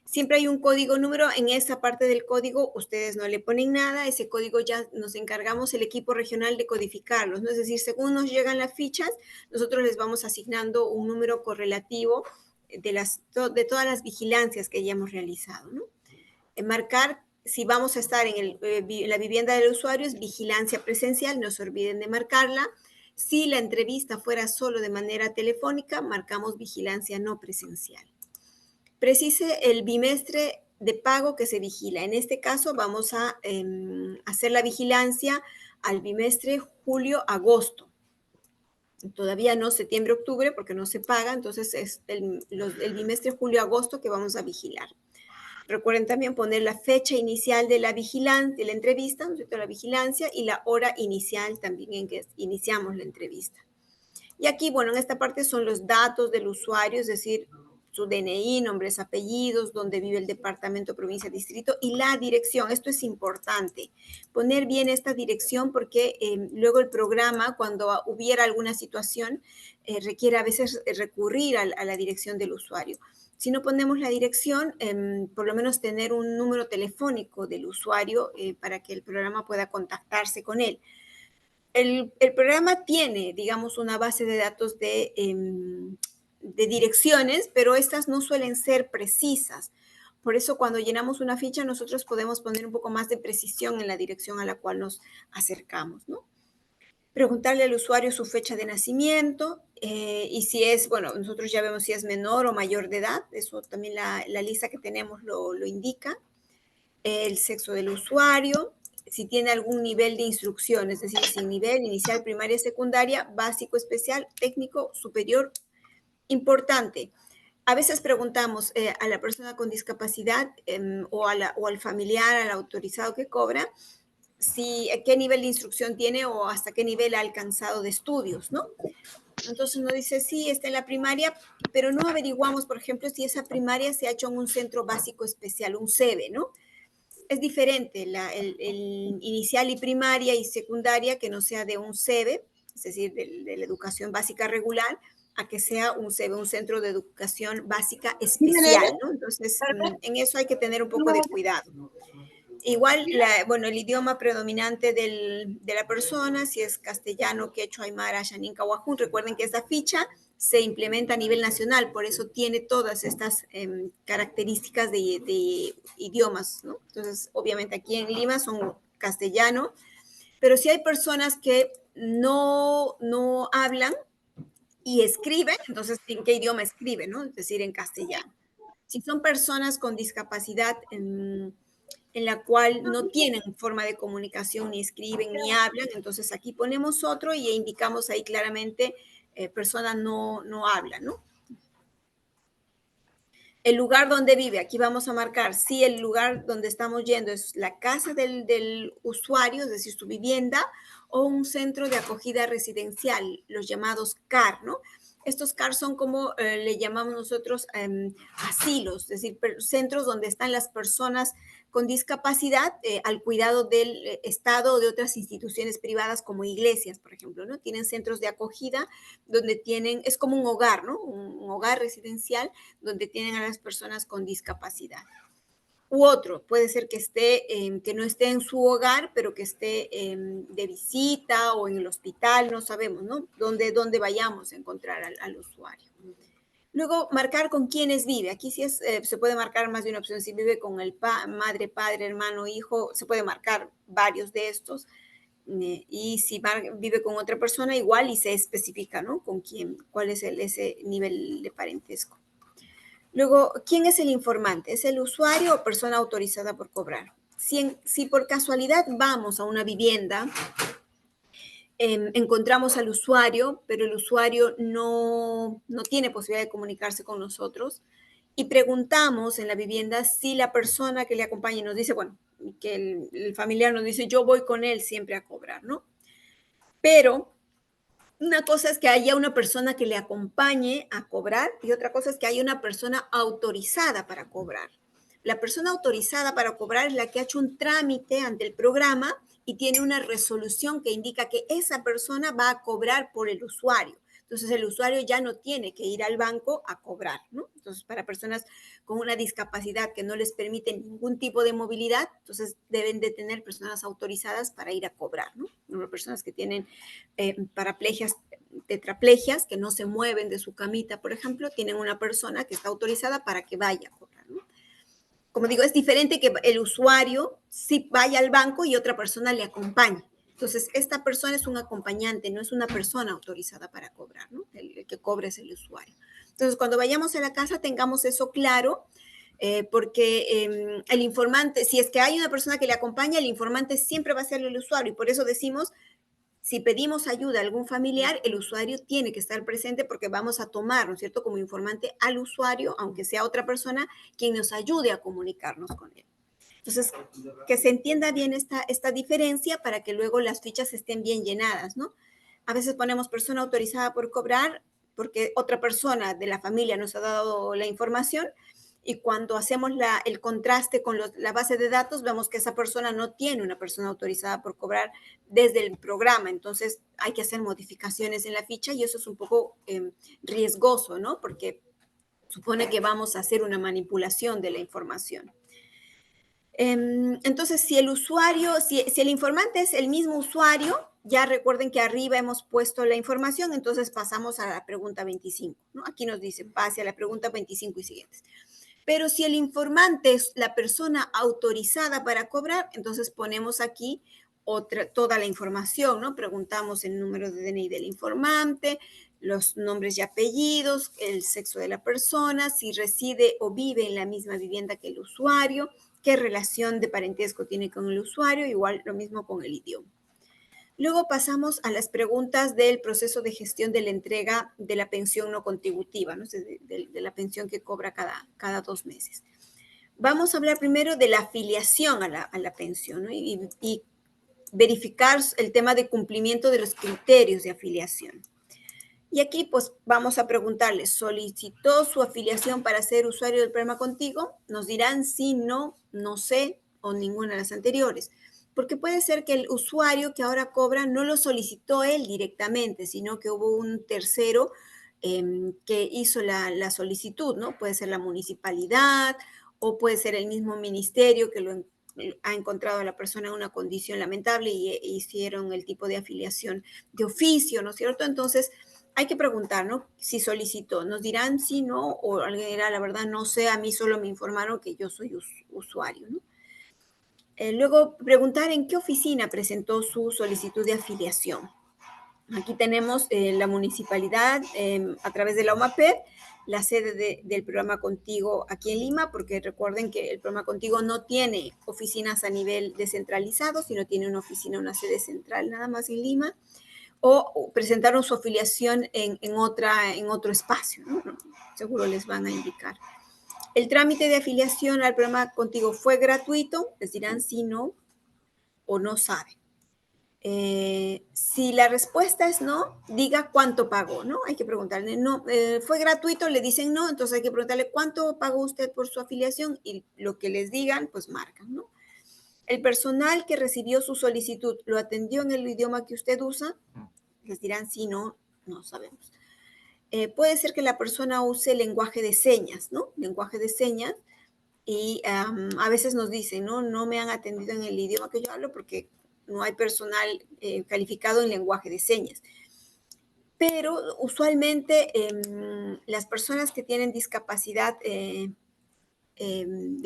Siempre hay un código número. En esa parte del código ustedes no le ponen nada. Ese código ya nos encargamos el equipo regional de codificarlos, ¿no? Es decir, según nos llegan las fichas, nosotros les vamos asignando un número correlativo de todas las vigilancias que ya hemos realizado, ¿no? Marcar si vamos a estar en la vivienda del usuario es vigilancia presencial, no se olviden de marcarla. Si la entrevista fuera solo de manera telefónica, marcamos vigilancia no presencial. Precise el bimestre de pago que se vigila. En este caso vamos a hacer la vigilancia al bimestre julio-agosto. Todavía no septiembre-octubre porque no se paga, entonces es el bimestre julio-agosto que vamos a vigilar. Recuerden también poner la fecha inicial de la entrevista, ¿no es cierto? La vigilancia y la hora inicial también en que iniciamos la entrevista. Y aquí, bueno, en esta parte son los datos del usuario, es decir, su DNI, nombres, apellidos, dónde vive el departamento, provincia, distrito y la dirección. Esto es importante, poner bien esta dirección porque luego el programa, cuando hubiera alguna situación, requiere a veces recurrir a la dirección del usuario. Si no ponemos la dirección, por lo menos tener un número telefónico del usuario para que el programa pueda contactarse con él. El programa tiene, digamos, una base de datos de direcciones, pero estas no suelen ser precisas. Por eso cuando llenamos una ficha nosotros podemos poner un poco más de precisión en la dirección a la cual nos acercamos, ¿no? Preguntarle al usuario su fecha de nacimiento y si es, bueno, nosotros ya vemos si es menor o mayor de edad, eso también la lista que tenemos lo indica. El sexo del usuario, si tiene algún nivel de instrucción, es decir, sin nivel, inicial, primaria, secundaria, básico, especial, técnico, superior. Importante, a veces preguntamos a la persona con discapacidad o al familiar, al autorizado que cobra, qué nivel de instrucción tiene o hasta qué nivel ha alcanzado de estudios, ¿no? Entonces uno dice, sí, está en la primaria, pero no averiguamos, por ejemplo, si esa primaria se ha hecho en un centro básico especial, un SEBE, ¿no? Es diferente el inicial y primaria y secundaria que no sea de un SEBE, es decir, de la educación básica regular, a que sea un SEBE, un centro de educación básica especial, ¿no? Entonces, en eso hay que tener un poco de cuidado. Igual, bueno, el idioma predominante de la persona, si es castellano, quechua, aymara, xaninca o ajún, recuerden que esta ficha se implementa a nivel nacional, por eso tiene todas estas características de idiomas, ¿no? Entonces, obviamente aquí en Lima son castellano, pero si hay personas que no hablan y escriben, entonces, ¿en qué idioma escriben, no? Es decir, en castellano. Si son personas con discapacidad en la cual no tienen forma de comunicación, ni escriben, ni hablan, entonces aquí ponemos otro y indicamos ahí claramente persona no habla, ¿no? El lugar donde vive, aquí vamos a marcar si el lugar donde estamos yendo es la casa del usuario, es decir, su vivienda, o un centro de acogida residencial, los llamados CAR, ¿no? Estos CAR son como le llamamos nosotros asilos, es decir, centros donde están las personas con discapacidad al cuidado del Estado o de otras instituciones privadas como iglesias, por ejemplo, ¿no? Tienen centros de acogida donde tienen, es como un hogar, ¿no? Un hogar residencial donde tienen a las personas con discapacidad. U otro, puede ser que que no esté en su hogar, pero que esté de visita o en el hospital, no sabemos, ¿no? Dónde vayamos a encontrar al usuario. Luego, marcar con quiénes vive. Aquí sí se puede marcar más de una opción. Si vive con el madre, padre, hermano, hijo, se puede marcar varios de estos. Y si vive con otra persona, igual y se especifica, ¿no? Con quién, cuál es ese nivel de parentesco. Luego, ¿quién es el informante? ¿Es el usuario o persona autorizada por cobrar? si por casualidad vamos a una vivienda, encontramos al usuario, pero el usuario no tiene posibilidad de comunicarse con nosotros, y preguntamos en la vivienda si la persona que le acompaña nos dice, bueno, que el familiar nos dice, yo voy con él siempre a cobrar, ¿no? Pero una cosa es que haya una persona que le acompañe a cobrar y otra cosa es que haya una persona autorizada para cobrar. La persona autorizada para cobrar es la que ha hecho un trámite ante el programa y tiene una resolución que indica que esa persona va a cobrar por el usuario. Entonces el usuario ya no tiene que ir al banco a cobrar, ¿no? Entonces para personas con una discapacidad que no les permite ningún tipo de movilidad, entonces deben de tener personas autorizadas para ir a cobrar, ¿no? Personas que tienen paraplegias, tetraplegias, que no se mueven de su camita, por ejemplo, tienen una persona que está autorizada para que vaya a cobrar, ¿no? Como digo, es diferente que el usuario sí vaya al banco y otra persona le acompañe. Entonces, esta persona es un acompañante, no es una persona autorizada para cobrar, ¿no? El que cobra es el usuario. Entonces, cuando vayamos a la casa, tengamos eso claro, porque el informante, si es que hay una persona que le acompaña, el informante siempre va a ser el usuario, y por eso decimos, si pedimos ayuda a algún familiar, el usuario tiene que estar presente porque vamos a tomar, ¿no es cierto?, como informante al usuario, aunque sea otra persona, quien nos ayude a comunicarnos con él. Entonces, que se entienda bien esta diferencia para que luego las fichas estén bien llenadas, ¿no? A veces ponemos persona autorizada por cobrar porque otra persona de la familia nos ha dado la información, y cuando hacemos el contraste con la base de datos, vemos que esa persona no tiene una persona autorizada por cobrar desde el programa. Entonces, hay que hacer modificaciones en la ficha y eso es un poco riesgoso, ¿no? Porque supone que vamos a hacer una manipulación de la información. Entonces, si el usuario, si el informante es el mismo usuario, ya recuerden que arriba hemos puesto la información, entonces pasamos a la pregunta 25, ¿no? Aquí nos dice, pase a la pregunta 25 y siguientes. Pero si el informante es la persona autorizada para cobrar, entonces ponemos aquí toda la información, ¿no? Preguntamos el número de DNI del informante, los nombres y apellidos, el sexo de la persona, si reside o vive en la misma vivienda que el usuario, qué relación de parentesco tiene con el usuario, igual lo mismo con el idioma. Luego pasamos a las preguntas del proceso de gestión de la entrega de la pensión no contributiva, ¿no? De la pensión que cobra cada 2 meses. Vamos a hablar primero de la afiliación a la pensión, ¿no? y verificar el tema de cumplimiento de los criterios de afiliación. Y aquí pues vamos a preguntarle, ¿solicitó su afiliación para ser usuario del programa Contigo? Nos dirán sí, no, no sé o ninguna de las anteriores. Porque puede ser que el usuario que ahora cobra no lo solicitó él directamente, sino que hubo un tercero que hizo la solicitud, ¿no? Puede ser la municipalidad o puede ser el mismo ministerio que ha encontrado a la persona en una condición lamentable y hicieron el tipo de afiliación de oficio, ¿no es cierto? Entonces, hay que preguntar, ¿no? Si solicitó. Nos dirán sí, no, o alguien dirá, la verdad, no sé, a mí solo me informaron que yo soy usuario, ¿no? Luego, preguntar en qué oficina presentó su solicitud de afiliación. Aquí tenemos la municipalidad a través de la OMAPED, la sede del programa Contigo aquí en Lima, porque recuerden que el programa Contigo no tiene oficinas a nivel descentralizado, sino tiene una oficina, una sede central nada más en Lima, o presentaron su afiliación en otro espacio, ¿no? Seguro les van a indicar. El trámite de afiliación al programa Contigo fue gratuito, les dirán sí, no, o no saben. Si la respuesta es no, diga cuánto pagó, ¿no? Hay que preguntarle, no, fue gratuito, le dicen no, entonces hay que preguntarle cuánto pagó usted por su afiliación y lo que les digan, pues marcan, ¿no? El personal que recibió su solicitud, ¿lo atendió en el idioma que usted usa? Les dirán sí, no, no sabemos. Puede ser que la persona use lenguaje de señas, ¿no? Lenguaje de señas, y a veces nos dicen, ¿no? No me han atendido en el idioma que yo hablo porque no hay personal calificado en lenguaje de señas. Pero usualmente las personas que tienen discapacidad de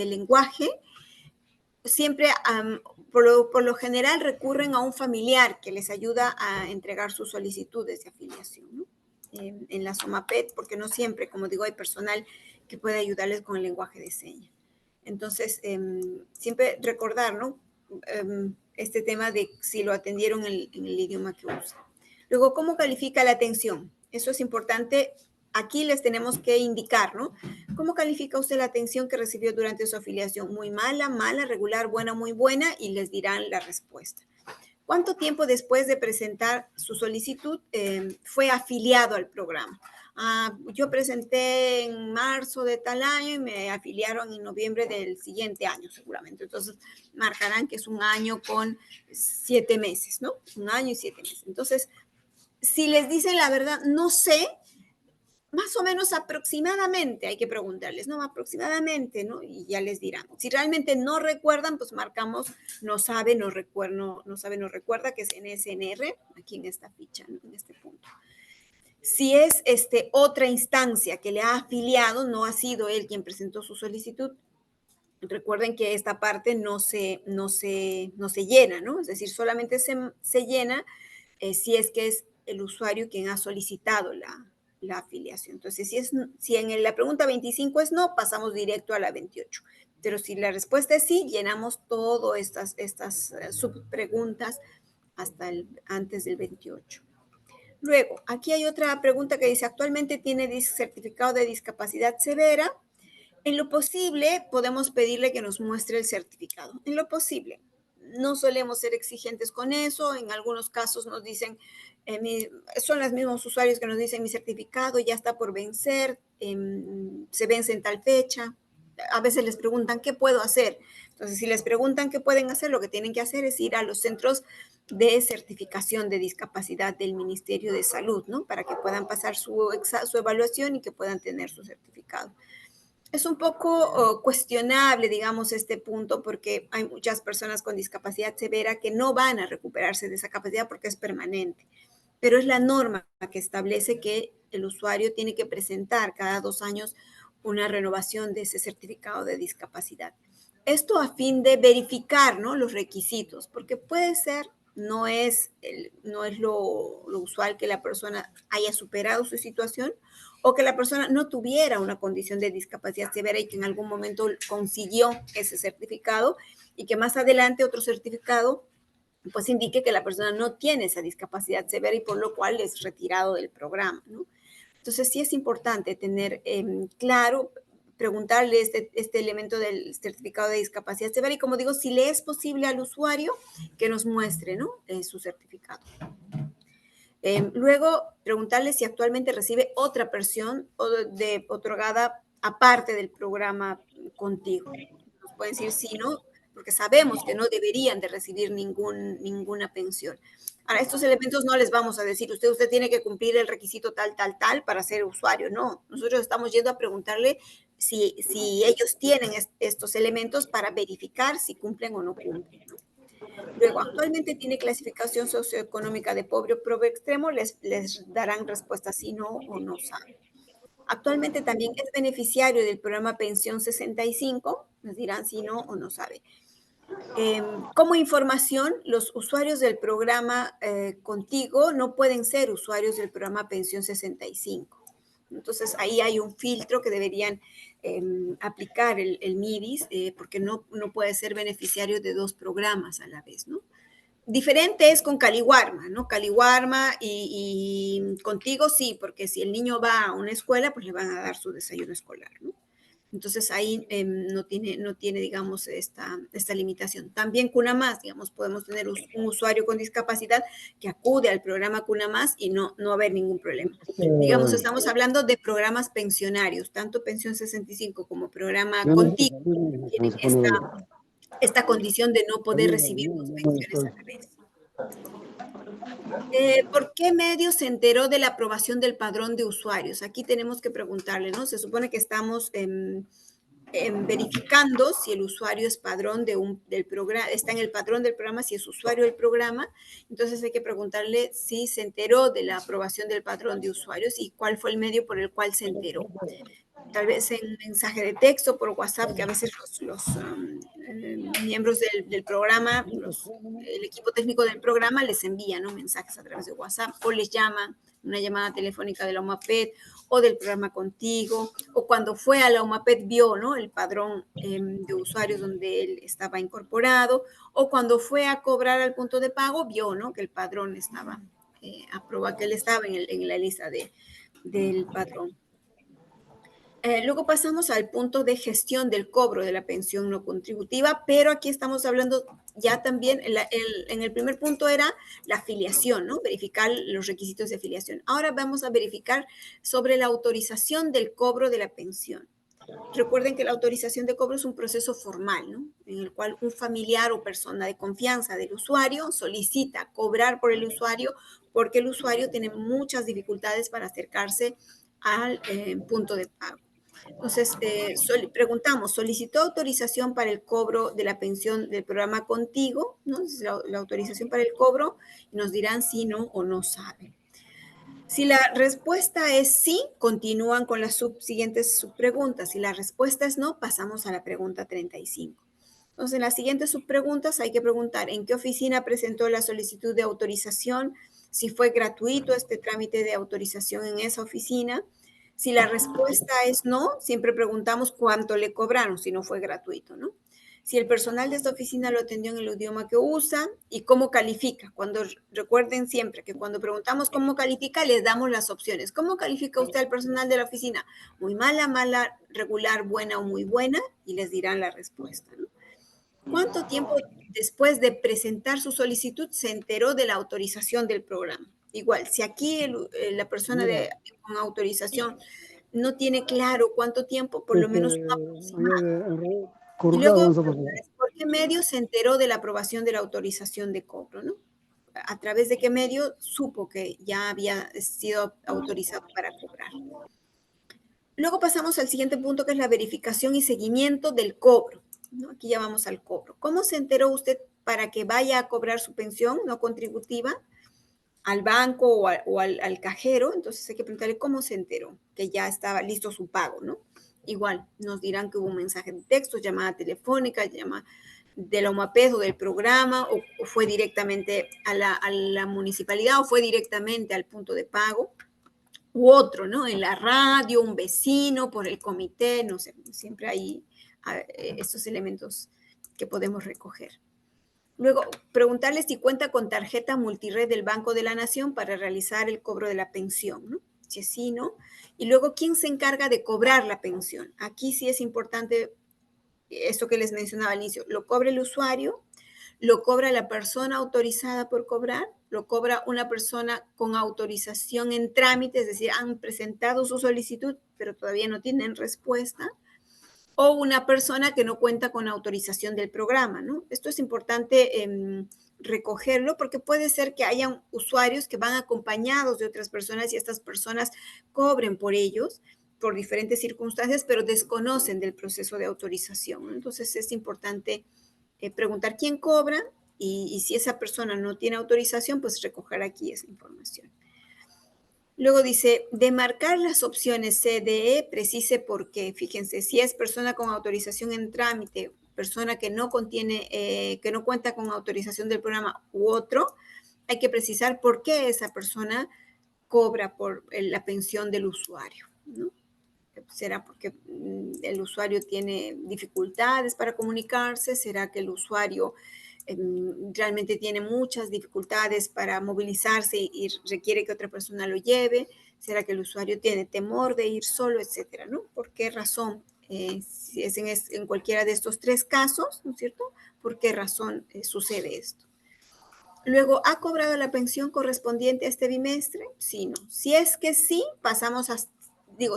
lenguaje siempre, por lo general, recurren a un familiar que les ayuda a entregar sus solicitudes de afiliación, ¿no? En la SOMAPED, porque no siempre, como digo, hay personal que puede ayudarles con el lenguaje de señas. Entonces, siempre recordar, ¿no? Este tema de si lo atendieron en el idioma que usa. Luego, ¿cómo califica la atención? Eso es importante. Aquí les tenemos que indicar, ¿no? ¿Cómo califica usted la atención que recibió durante su afiliación? Muy mala, mala, regular, buena, muy buena, y les dirán la respuesta. ¿Cuánto tiempo después de presentar su solicitud fue afiliado al programa? Yo presenté en marzo de tal año y me afiliaron en noviembre del siguiente año, seguramente. Entonces, marcarán que es un año con 7 meses, ¿no? Un año y 7 meses. Entonces, si les dicen la verdad, no sé, más o menos aproximadamente, hay que preguntarles, ¿no? Aproximadamente, ¿no? Y ya les dirán. Si realmente no recuerdan, pues marcamos no sabe, no recuerda, no sabe, no recuerda, que es NSNR, aquí en esta ficha, ¿no? En este punto. Si es otra instancia que le ha afiliado, no ha sido él quien presentó su solicitud, recuerden que esta parte no se llena, ¿no? Es decir, solamente se llena si es que es el usuario quien ha solicitado la afiliación. Entonces, si en la pregunta 25 es no, pasamos directo a la 28. Pero si la respuesta es sí, llenamos todas estas subpreguntas hasta antes del 28. Luego, aquí hay otra pregunta que dice, ¿actualmente tiene certificado de discapacidad severa? En lo posible, podemos pedirle que nos muestre el certificado. En lo posible. No solemos ser exigentes con eso. En algunos casos nos dicen, son los mismos usuarios que nos dicen, mi certificado ya está por vencer, se vence en tal fecha. A veces les preguntan, ¿qué puedo hacer? Entonces, si les preguntan qué pueden hacer, lo que tienen que hacer es ir a los centros de certificación de discapacidad del Ministerio de Salud, ¿no? Para que puedan pasar su evaluación y que puedan tener su certificado. Es un poco cuestionable, digamos, este punto, porque hay muchas personas con discapacidad severa que no van a recuperarse de esa capacidad porque es permanente. Pero es la norma que establece que el usuario tiene que presentar cada 2 años una renovación de ese certificado de discapacidad. Esto a fin de verificar, ¿no?, los requisitos, porque puede ser, no es lo usual que la persona haya superado su situación o que la persona no tuviera una condición de discapacidad severa y que en algún momento consiguió ese certificado y que más adelante otro certificado pues indique que la persona no tiene esa discapacidad severa y por lo cual es retirado del programa, ¿no? Entonces sí es importante tener claro, preguntarle este elemento del certificado de discapacidad severa y, como digo, si le es posible al usuario que nos muestre, ¿no?, su certificado. Luego, preguntarle si actualmente recibe otra pensión otorgada aparte del programa Contigo. Nos pueden decir sí, ¿no?, porque sabemos que no deberían de recibir ninguna pensión. Ahora, estos elementos no les vamos a decir, usted tiene que cumplir el requisito tal para ser usuario. No, nosotros estamos yendo a preguntarle si ellos tienen estos elementos para verificar si cumplen o no cumplen, ¿no? Luego, actualmente tiene clasificación socioeconómica de pobre o pobre extremo, les darán respuesta sí, no o no sabe. Actualmente también es beneficiario del programa Pensión 65, les dirán sí, no o no sabe. Como información, los usuarios del programa Contigo no pueden ser usuarios del programa Pensión 65. Entonces, ahí hay un filtro que deberían aplicar el MIDIS, porque no puede ser beneficiario de 2 programas a la vez, ¿no? Diferente es con Caliwarma, ¿no? Caliwarma y Contigo sí, porque si el niño va a una escuela, pues le van a dar su desayuno escolar, ¿no? Entonces ahí no tiene, digamos, esta limitación. También Cuna Más, digamos, podemos tener un usuario con discapacidad que acude al programa Cuna Más y no haber ningún problema. Digamos, estamos hablando de programas pensionarios, tanto Pensión 65 como programa Contigo tienen esta condición de no poder recibir 2 pensiones a la vez. ¿Por qué medio se enteró de la aprobación del padrón de usuarios? Aquí tenemos que preguntarle, ¿no? Se supone que estamos verificando si el usuario es padrón del programa, está en el padrón del programa, si es usuario del programa. Entonces hay que preguntarle si se enteró de la aprobación del padrón de usuarios y cuál fue el medio por el cual se enteró. tal vez en mensaje de texto, por WhatsApp, que a veces los miembros del programa, el equipo técnico del programa les envía, ¿no?, mensajes a través de WhatsApp, o les llaman, una llamada telefónica de la OMAPED o del programa Contigo, o cuando fue a la OMAPED vio, ¿no?, el padrón de usuarios donde él estaba incorporado, o cuando fue a cobrar al punto de pago vio, ¿no?, que el padrón estaba aprobado, que él estaba en la lista del padrón. Luego pasamos al punto de gestión del cobro de la pensión no contributiva, pero aquí estamos hablando ya también, en el primer punto era la afiliación, ¿no? Verificar los requisitos de afiliación. Ahora vamos a verificar sobre la autorización del cobro de la pensión. Recuerden que la autorización de cobro es un proceso formal, ¿no?, en el cual un familiar o persona de confianza del usuario solicita cobrar por el usuario porque el usuario tiene muchas dificultades para acercarse al punto de pago. Entonces, preguntamos, ¿solicitó autorización para el cobro de la pensión del programa Contigo? ¿No? La autorización para el cobro, y nos dirán sí, no o no saben. Si la respuesta es sí, continúan con las siguientes subpreguntas. Si la respuesta es no, pasamos a la pregunta 35. Entonces, en las siguientes subpreguntas hay que preguntar en qué oficina presentó la solicitud de autorización, si fue gratuito este trámite de autorización en esa oficina. Si la respuesta es no, siempre preguntamos cuánto le cobraron, si no fue gratuito, ¿no? Si el personal de esta oficina lo atendió en el idioma que usa y cómo califica. Recuerden siempre que cuando preguntamos cómo califica, les damos las opciones. ¿Cómo califica usted al personal de la oficina? Muy mala, mala, regular, buena o muy buena, y les dirán la respuesta, ¿no? ¿Cuánto tiempo después de presentar su solicitud se enteró de la autorización del programa? Igual, si aquí la persona con autorización no tiene claro cuánto tiempo, por lo menos un aproximado. Y luego, ¿por qué medio se enteró de la aprobación de la autorización de cobro, no? ¿A través de qué medio supo que ya había sido autorizado para cobrar? Luego pasamos al siguiente punto, que es la verificación y seguimiento del cobro, ¿no? Aquí ya vamos al cobro. ¿Cómo se enteró usted para que vaya a cobrar su pensión no contributiva? Al banco o al cajero. Entonces hay que preguntarle cómo se enteró que ya estaba listo su pago, ¿no? Igual nos dirán que hubo un mensaje de texto, llamada telefónica, llamada de la OMAPED o del programa, o fue directamente a la municipalidad, o fue directamente al punto de pago, u otro, ¿no? En la radio, un vecino, por el comité, no sé, siempre hay estos elementos que podemos recoger. Luego, preguntarle si cuenta con tarjeta multired del Banco de la Nación para realizar el cobro de la pensión, ¿no? Si es sí, ¿no? Y luego, ¿quién se encarga de cobrar la pensión? Aquí sí es importante esto que les mencionaba al inicio. ¿Lo cobra el usuario? ¿Lo cobra la persona autorizada por cobrar? ¿Lo cobra una persona con autorización en trámite? Es decir, han presentado su solicitud, pero todavía no tienen respuesta. O una persona que no cuenta con autorización del programa, ¿no? Esto es importante recogerlo, porque puede ser que hayan usuarios que van acompañados de otras personas y estas personas cobren por ellos por diferentes circunstancias, pero desconocen del proceso de autorización, ¿no? Entonces es importante preguntar quién cobra, y si esa persona no tiene autorización, pues recoger aquí esa información. Luego dice, demarcar las opciones C, D, E, precise por qué. Fíjense, si es persona con autorización en trámite, persona que no cuenta con autorización del programa u otro, hay que precisar por qué esa persona cobra por la pensión del usuario, ¿no? ¿Será porque el usuario tiene dificultades para comunicarse? ¿Será que el usuario realmente tiene muchas dificultades para movilizarse y requiere que otra persona lo lleve? ¿Será que el usuario tiene temor de ir solo, etcétera, ¿no? ¿Por qué razón? Si es en cualquiera de estos tres casos, ¿no es cierto? ¿Por qué razón sucede esto? Luego, ¿ha cobrado la pensión correspondiente a este bimestre? Sí, no. Si es que sí,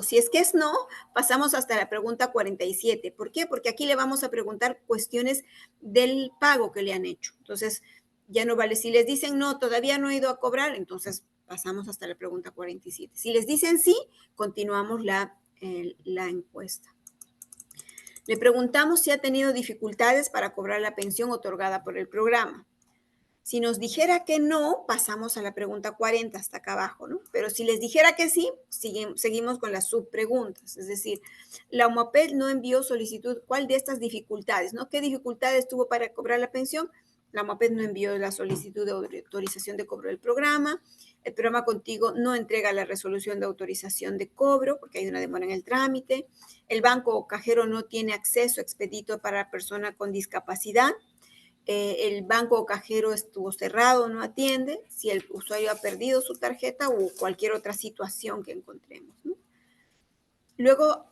si es que es no, pasamos hasta la pregunta 47. ¿Por qué? Porque aquí le vamos a preguntar cuestiones del pago que le han hecho. Entonces, ya no vale. Si les dicen no, todavía no he ido a cobrar, entonces pasamos hasta la pregunta 47. Si les dicen sí, continuamos la encuesta. Le preguntamos si ha tenido dificultades para cobrar la pensión otorgada por el programa. Si nos dijera que no, pasamos a la pregunta 40 hasta acá abajo, ¿no? Pero si les dijera que sí, seguimos con las subpreguntas. Es decir, la OMAPED no envió solicitud. ¿Cuál de estas dificultades, no? ¿Qué dificultades tuvo para cobrar la pensión? La OMAPED no envió la solicitud de autorización de cobro del programa. El programa Contigo no entrega la resolución de autorización de cobro porque hay una demora en el trámite. El banco o cajero no tiene acceso expedito para la persona con discapacidad. El banco o cajero estuvo cerrado, no atiende, si el usuario ha perdido su tarjeta o cualquier otra situación que encontremos, ¿no? Luego,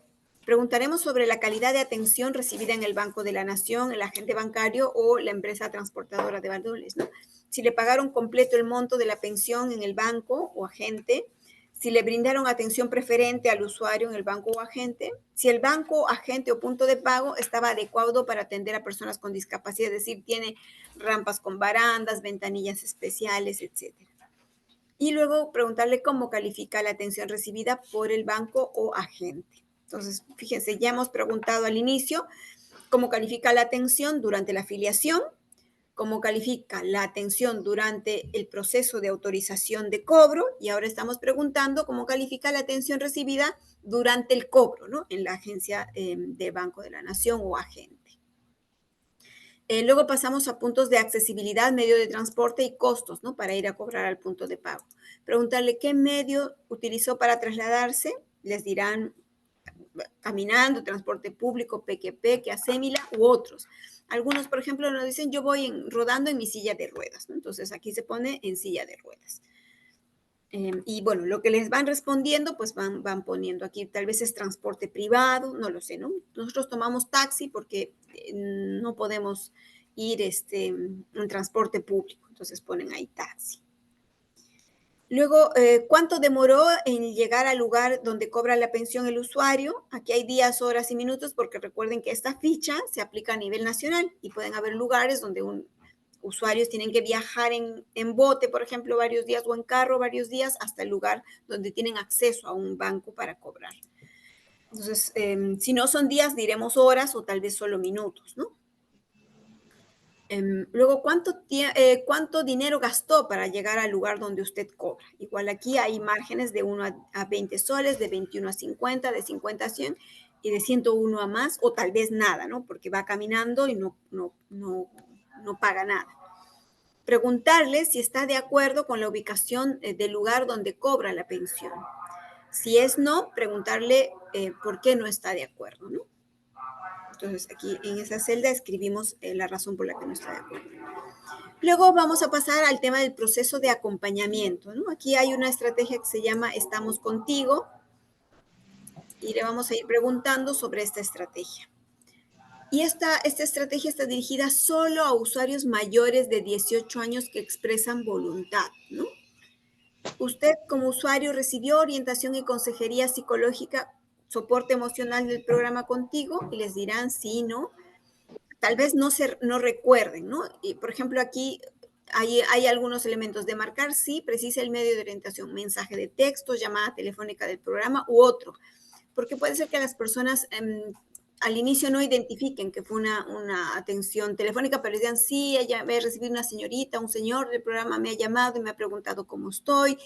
preguntaremos sobre la calidad de atención recibida en el Banco de la Nación, el agente bancario o la empresa transportadora de valores, ¿no? Si le pagaron completo el monto de la pensión en el banco o agente, si le brindaron atención preferente al usuario en el banco o agente, si el banco, agente o punto de pago estaba adecuado para atender a personas con discapacidad, es decir, tiene rampas con barandas, ventanillas especiales, etcétera. Y luego preguntarle cómo califica la atención recibida por el banco o agente. Entonces, fíjense, ya hemos preguntado al inicio cómo califica la atención durante la afiliación, cómo califica la atención durante el proceso de autorización de cobro y ahora estamos preguntando cómo califica la atención recibida durante el cobro, ¿no? En la agencia de Banco de la Nación o agente. Luego pasamos a puntos de accesibilidad, medio de transporte y costos, ¿no? Para ir a cobrar al punto de pago. Preguntarle qué medio utilizó para trasladarse, les dirán caminando, transporte público, peque, asémila u otros. Algunos, por ejemplo, nos dicen, yo voy rodando en mi silla de ruedas, ¿no? Entonces aquí se pone en silla de ruedas. Y bueno, lo que les van respondiendo, pues van poniendo aquí, tal vez es transporte privado, no lo sé, ¿no? Nosotros tomamos taxi porque no podemos ir en transporte público, entonces ponen ahí taxi. Luego, ¿cuánto demoró en llegar al lugar donde cobra la pensión el usuario? Aquí hay días, horas y minutos, porque recuerden que esta ficha se aplica a nivel nacional y pueden haber lugares donde usuarios tienen que viajar en bote, por ejemplo, varios días o en carro varios días hasta el lugar donde tienen acceso a un banco para cobrar. Entonces, si no son días, diremos horas o tal vez solo minutos, ¿no? Luego, ¿cuánto dinero gastó para llegar al lugar donde usted cobra? Igual aquí hay márgenes de 1 a 20 soles, de 21 a 50, de 50 a 100 y de 101 a más, o tal vez nada, ¿no? Porque va caminando y no paga nada. Preguntarle si está de acuerdo con la ubicación del lugar donde cobra la pensión. Si es no, preguntarle por qué no está de acuerdo, ¿no? Entonces, aquí en esa celda escribimos la razón por la que no está de acuerdo. Luego vamos a pasar al tema del proceso de acompañamiento, ¿no? Aquí hay una estrategia que se llama Estamos Contigo y le vamos a ir preguntando sobre esta estrategia. Y esta estrategia está dirigida solo a usuarios mayores de 18 años que expresan voluntad, ¿no? Usted como usuario recibió orientación y consejería psicológica, soporte emocional del programa Contigo y les dirán sí, no. Tal vez no recuerden, ¿no? Y, por ejemplo, aquí hay algunos elementos de marcar, sí, precisa el medio de orientación, mensaje de texto, llamada telefónica del programa u otro, porque puede ser que las personas al inicio no identifiquen que fue una atención telefónica, pero digan, sí, he recibido una señorita, un señor del programa me ha llamado y me ha preguntado cómo estoy,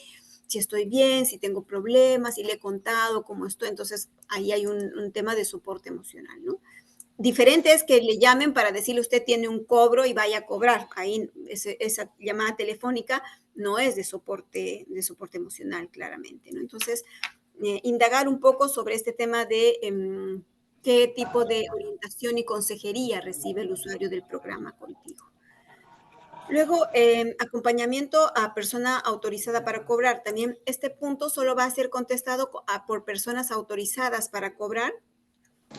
si estoy bien, si tengo problemas, si le he contado cómo estoy. Entonces, ahí hay un tema de soporte emocional, ¿no? Diferente es que le llamen para decirle usted tiene un cobro y vaya a cobrar. Ahí esa llamada telefónica no es de soporte emocional, claramente, ¿no? Entonces, indagar un poco sobre este tema de qué tipo de orientación y consejería recibe el usuario del programa Contigo. Luego, acompañamiento a persona autorizada para cobrar. También este punto solo va a ser contestado por personas autorizadas para cobrar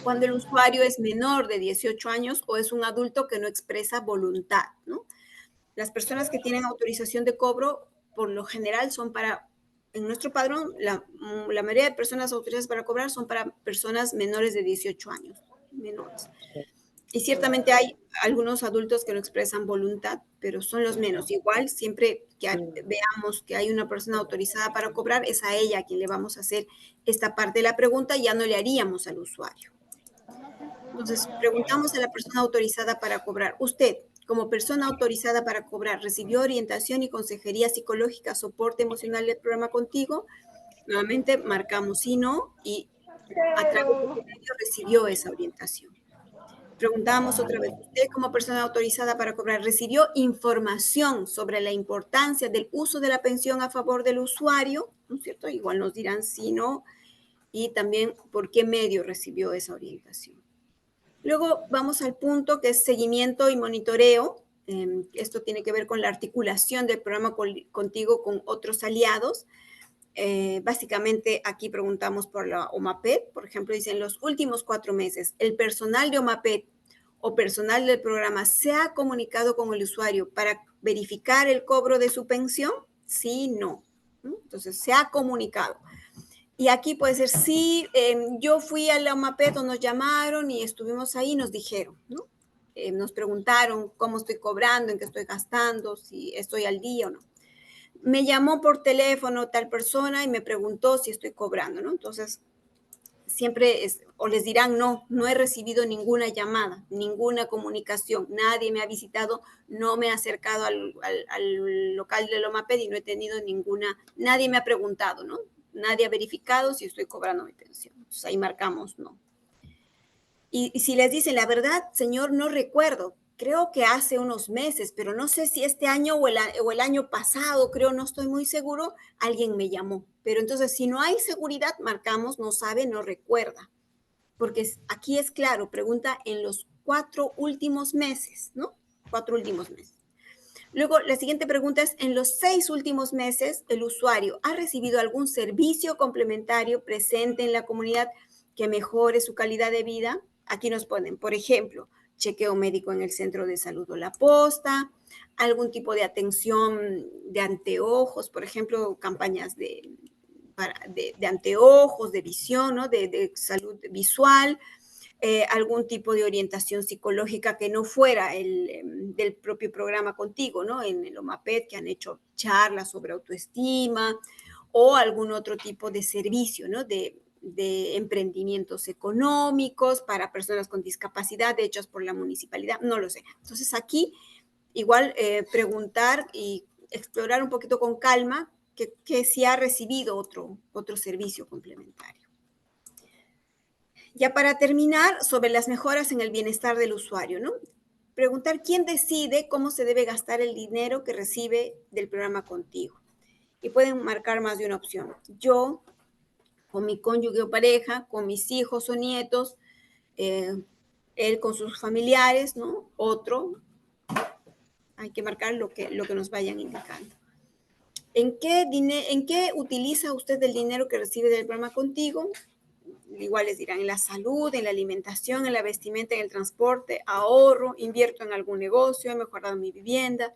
cuando el usuario es menor de 18 años o es un adulto que no expresa voluntad, ¿no? Las personas que tienen autorización de cobro, por lo general, en nuestro padrón, la mayoría de personas autorizadas para cobrar son para personas menores de 18 años, menores. Y ciertamente hay algunos adultos que no expresan voluntad, pero son los menos. Igual, siempre que veamos que hay una persona autorizada para cobrar, es a ella a quien le vamos a hacer esta parte de la pregunta, ya no le haríamos al usuario. Entonces, preguntamos a la persona autorizada para cobrar, usted, como persona autorizada para cobrar, ¿recibió orientación y consejería psicológica, soporte emocional del programa Contigo? Nuevamente marcamos sí, no, y a través de qué medio recibió esa orientación. Preguntamos otra vez, ¿usted como persona autorizada para cobrar recibió información sobre la importancia del uso de la pensión a favor del usuario? ¿No es cierto? Igual nos dirán sí, no, y también por qué medio recibió esa orientación. Luego vamos al punto que es seguimiento y monitoreo. Esto tiene que ver con la articulación del programa Contigo con otros aliados. Básicamente aquí preguntamos por la OMAPED. Por ejemplo, dicen los últimos 4 meses, el personal de OMAPED o personal del programa se ha comunicado con el usuario para verificar el cobro de su pensión. Sí, no. Entonces, se ha comunicado. Y aquí puede ser, sí, yo fui a la OMAPED o nos llamaron y estuvimos ahí y nos dijeron, ¿no? Nos preguntaron cómo estoy cobrando, en qué estoy gastando, si estoy al día o no. Me llamó por teléfono tal persona y me preguntó si estoy cobrando, ¿no? Entonces, siempre o les dirán, no, no he recibido ninguna llamada, ninguna comunicación, nadie me ha visitado, no me he acercado al local de la OMAPED y no he tenido nadie me ha preguntado, ¿no? Nadie ha verificado si estoy cobrando mi pensión. Entonces ahí marcamos no. Y si les dicen, la verdad, señor, no recuerdo, creo que hace unos meses, pero no sé si este año o el año pasado, creo, no estoy muy seguro, alguien me llamó. Pero entonces, si no hay seguridad, marcamos no sabe, no recuerda. Porque aquí es claro, pregunta en los 4 últimos meses, ¿no? 4 últimos meses. Luego, la siguiente pregunta es, en los 6 últimos meses, ¿el usuario ha recibido algún servicio complementario presente en la comunidad que mejore su calidad de vida? Aquí nos ponen, por ejemplo, chequeo médico en el centro de salud o la posta, algún tipo de atención de anteojos, por ejemplo, campañas de anteojos, de visión, ¿no? de salud visual, algún tipo de orientación psicológica que no fuera del propio programa Contigo, ¿no? En el OMAPED, que han hecho charlas sobre autoestima o algún otro tipo de servicio, ¿no? De emprendimientos económicos para personas con discapacidad hechos por la municipalidad, no lo sé. Entonces aquí igual preguntar y explorar un poquito con calma que si ha recibido otro servicio complementario. Ya para terminar, sobre las mejoras en el bienestar del usuario, ¿no? Preguntar quién decide cómo se debe gastar el dinero que recibe del programa Contigo. Y pueden marcar más de una opción. Yo, con mi cónyuge o pareja, con mis hijos o nietos, él con sus familiares, ¿no? Otro, hay que marcar lo que nos vayan indicando. ¿En qué utiliza usted el dinero que recibe del programa Contigo? Igual les dirán en la salud, en la alimentación, en la vestimenta, en el transporte, ahorro, invierto en algún negocio, he mejorado mi vivienda,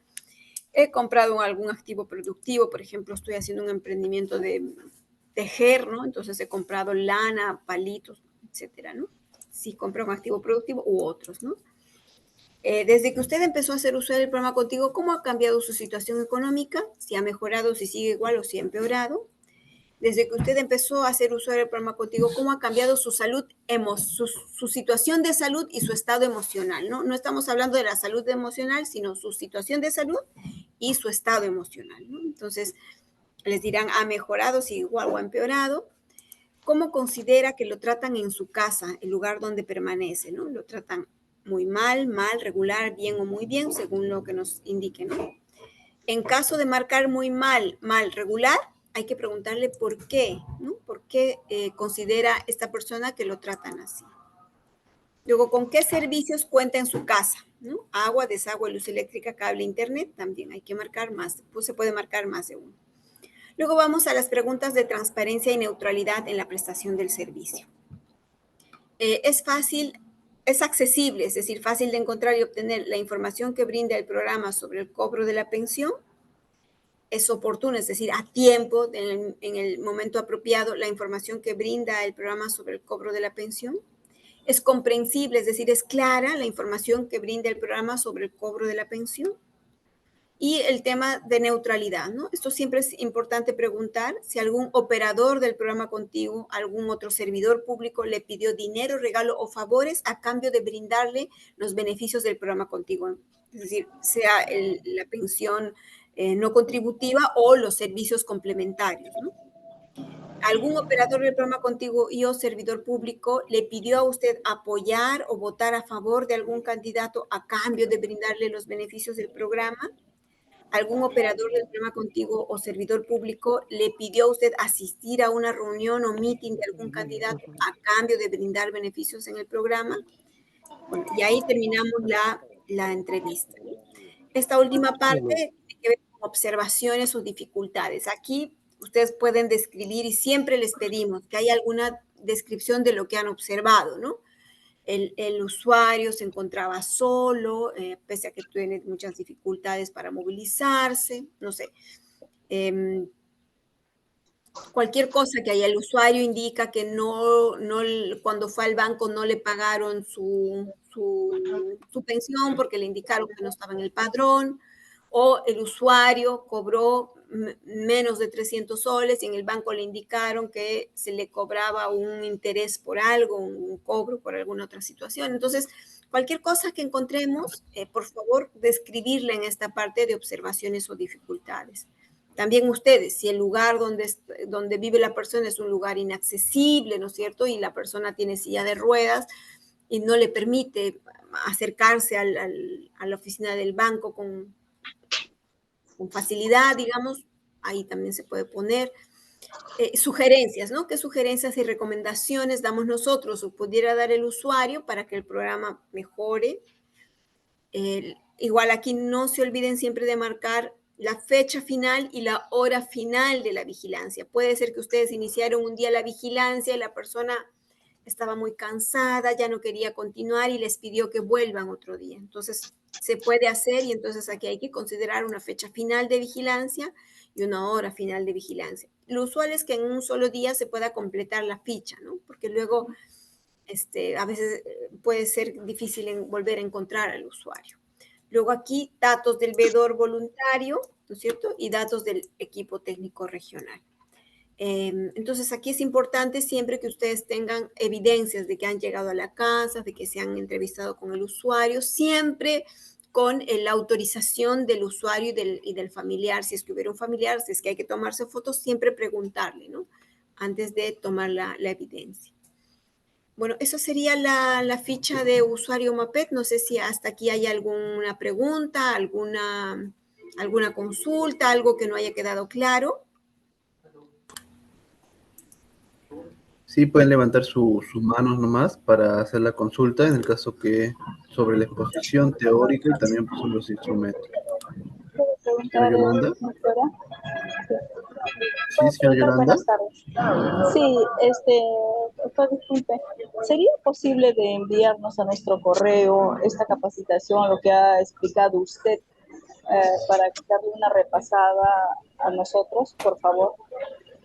he comprado algún activo productivo, por ejemplo, estoy haciendo un emprendimiento de tejer, ¿no? Entonces he comprado lana, palitos, etcétera, ¿no? Si compra un activo productivo u otros, ¿no? Desde que usted empezó a hacer uso del programa Contigo, ¿cómo ha cambiado su situación económica? Si ha mejorado, si sigue igual o si ha empeorado. Desde que usted empezó a hacer uso del programa Contigo, ¿cómo ha cambiado su salud, su situación de salud y su estado emocional? No estamos hablando de la salud emocional, sino su situación de salud y su estado emocional, ¿no? Entonces, les dirán, ¿ha mejorado, si igual o ha empeorado? ¿Cómo considera que lo tratan en su casa, el lugar donde permanece, ¿no? ¿Lo tratan muy mal, regular, bien o muy bien, según lo que nos indique, ¿no? En caso de marcar muy mal, regular, hay que preguntarle por qué, ¿no? ¿Por qué considera esta persona que lo tratan así? Luego, ¿con qué servicios cuenta en su casa? ¿No? Agua, desagüe, luz eléctrica, cable, internet, también hay que marcar más, pues se puede marcar más de uno. Luego vamos a las preguntas de transparencia y neutralidad en la prestación del servicio. Es fácil, es accesible, es decir, fácil de encontrar y obtener la información que brinda el programa sobre el cobro de la pensión. Es oportuno, es decir, a tiempo, en el momento apropiado, la información que brinda el programa sobre el cobro de la pensión. Es comprensible, es decir, es clara la información que brinda el programa sobre el cobro de la pensión. Y el tema de neutralidad, ¿no? Esto siempre es importante preguntar si algún operador del programa Contigo, algún otro servidor público le pidió dinero, regalo o favores a cambio de brindarle los beneficios del programa Contigo. Es decir, sea la pensión no contributiva o los servicios complementarios, ¿no? ¿Algún operador del programa Contigo y o servidor público le pidió a usted apoyar o votar a favor de algún candidato a cambio de brindarle los beneficios del programa? ¿Algún operador del programa Contigo o servidor público le pidió a usted asistir a una reunión o meeting de algún candidato a cambio de brindar beneficios en el programa? Bueno, y ahí terminamos la entrevista. Esta última parte tiene que ver con observaciones o dificultades. Aquí ustedes pueden describir y siempre les pedimos que haya alguna descripción de lo que han observado, ¿no? El usuario se encontraba solo, pese a que tiene muchas dificultades para movilizarse, no sé. Cualquier cosa que haya el usuario indica que cuando fue al banco no le pagaron su pensión porque le indicaron que no estaba en el padrón, o el usuario cobró menos de 300 soles y en el banco le indicaron que se le cobraba un interés por algo, un cobro por alguna otra situación. Entonces, cualquier cosa que encontremos, por favor, describirla en esta parte de observaciones o dificultades. También ustedes, si el lugar donde vive la persona es un lugar inaccesible, ¿no es cierto? Y la persona tiene silla de ruedas y no le permite acercarse a la oficina del banco con facilidad, digamos, ahí también se puede poner. Sugerencias, ¿no? ¿Qué sugerencias y recomendaciones damos nosotros o pudiera dar el usuario para que el programa mejore? Igual aquí no se olviden siempre de marcar la fecha final y la hora final de la vigilancia. Puede ser que ustedes iniciaron un día la vigilancia y la persona estaba muy cansada, ya no quería continuar y les pidió que vuelvan otro día. Entonces, se puede hacer y entonces aquí hay que considerar una fecha final de vigilancia y una hora final de vigilancia. Lo usual es que en un solo día se pueda completar la ficha, ¿no? Porque luego a veces puede ser difícil volver a encontrar al usuario. Luego aquí datos del veedor voluntario, ¿no es cierto? Y datos del equipo técnico regional. Entonces aquí es importante siempre que ustedes tengan evidencias de que han llegado a la casa, de que se han entrevistado con el usuario, siempre con la autorización del usuario y del familiar, si es que hubiera un familiar, si es que hay que tomarse fotos, siempre preguntarle, ¿no? Antes de tomar la evidencia. Bueno, eso sería la ficha de usuario MAPET. No sé si hasta aquí hay alguna pregunta, alguna consulta, algo que no haya quedado claro. Sí, pueden levantar sus manos nomás para hacer la consulta en el caso que sobre la exposición teórica y también pues, sobre los instrumentos. Señora Yolanda. Sí, señora Yolanda. Buenas tardes. Sí, doctor, disculpe, ¿sería posible de enviarnos a nuestro correo esta capacitación, lo que ha explicado usted, para darle una repasada a nosotros, por favor?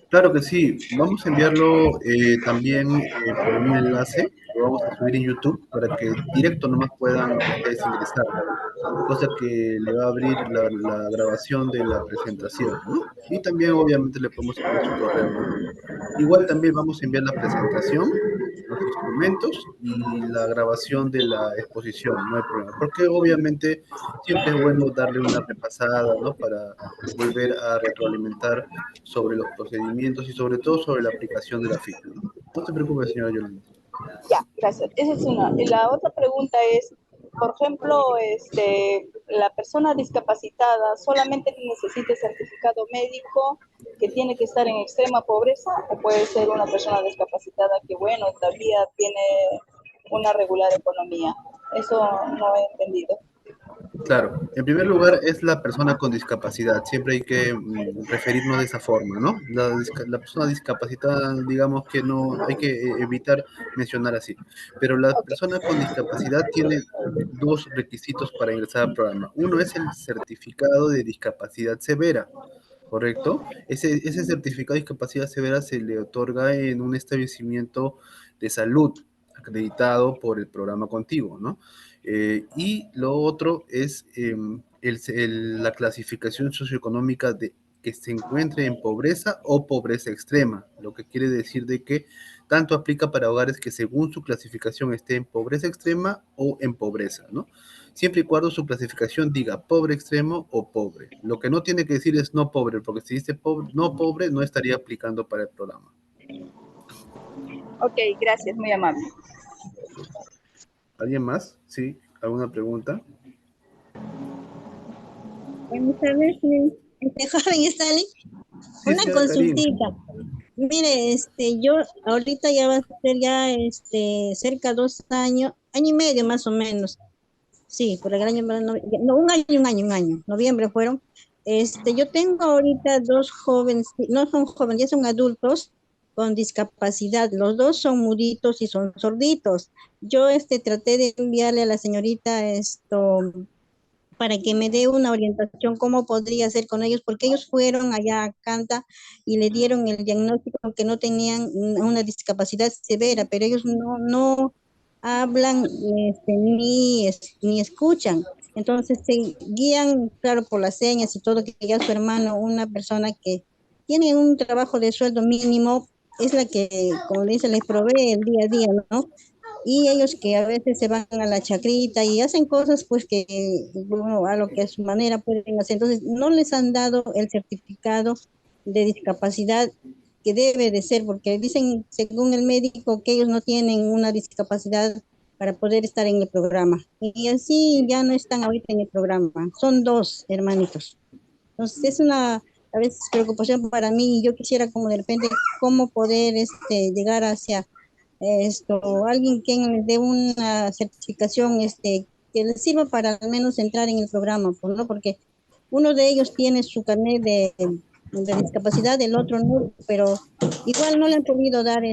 Claro que sí, vamos a enviarlo también por un enlace, lo vamos a subir en YouTube para que directo nomás puedan ustedes ingresar, cosa que le va a abrir la grabación de la presentación, ¿no? Y también obviamente le podemos enviar su correo, ¿no? Igual también vamos a enviar la presentación, los instrumentos y la grabación de la exposición, no hay problema, porque obviamente siempre es bueno darle una repasada, ¿no? Para volver a retroalimentar sobre los procedimientos y sobre todo sobre la aplicación de la ficha, ¿no? No se preocupe, señora Yolanda. Ya, gracias. Esa es una. Y la otra pregunta es, por ejemplo, la persona discapacitada solamente necesita certificado médico, que tiene que estar en extrema pobreza, o puede ser una persona discapacitada que, bueno, todavía tiene una regular economía. Eso no he entendido. Claro, en primer lugar es la persona con discapacidad, siempre hay que referirnos de esa forma, ¿no? La persona discapacitada, digamos que no hay que evitar mencionar así, pero la persona con discapacidad tiene dos requisitos para ingresar al programa. Uno es el certificado de discapacidad severa, ¿correcto? Ese certificado de discapacidad severa se le otorga en un establecimiento de salud acreditado por el programa Contigo, ¿no? Y lo otro es la clasificación socioeconómica de que se encuentre en pobreza o pobreza extrema, lo que quiere decir de que tanto aplica para hogares que según su clasificación esté en pobreza extrema o en pobreza, ¿no? Siempre y cuando su clasificación diga pobre extremo o pobre. Lo que no tiene que decir es no pobre, porque si dice pobre, no estaría aplicando para el programa. Ok, gracias, muy amable. ¿Alguien más? ¿Sí? ¿Alguna pregunta? Buenas tardes, joven Stanley. Sí, Una señora Karina. consultita. Mire, yo ahorita ya va a ser ya cerca de 2 años, año y medio más o menos. Sí, por el año, no, un año, noviembre fueron. Yo tengo ahorita dos jóvenes, no son jóvenes, ya son adultos con discapacidad. Los dos son muditos y son sorditos. Yo traté de enviarle a la señorita esto para que me dé una orientación cómo podría hacer con ellos, porque ellos fueron allá a Canta y le dieron el diagnóstico que no tenían una discapacidad severa, pero ellos no hablan ni escuchan. Entonces se guían, claro, por las señas y todo, que ya su hermano, una persona que tiene un trabajo de sueldo mínimo, es la que, como le dice, les provee el día a día, ¿no? Y ellos que a veces se van a la chacrita y hacen cosas pues que, bueno, a lo que a su manera pueden hacer. Entonces, no les han dado el certificado de discapacidad que debe de ser, porque dicen, según el médico, que ellos no tienen una discapacidad para poder estar en el programa. Y así ya no están ahorita en el programa. Son dos hermanitos. Entonces, es una a veces preocupación para mí. Yo quisiera como de repente cómo poder llegar hacia alguien que les dé una certificación que les sirva para al menos entrar en el programa, pues, ¿no? Porque uno de ellos tiene su carnet de discapacidad, el otro no, pero igual no le han podido dar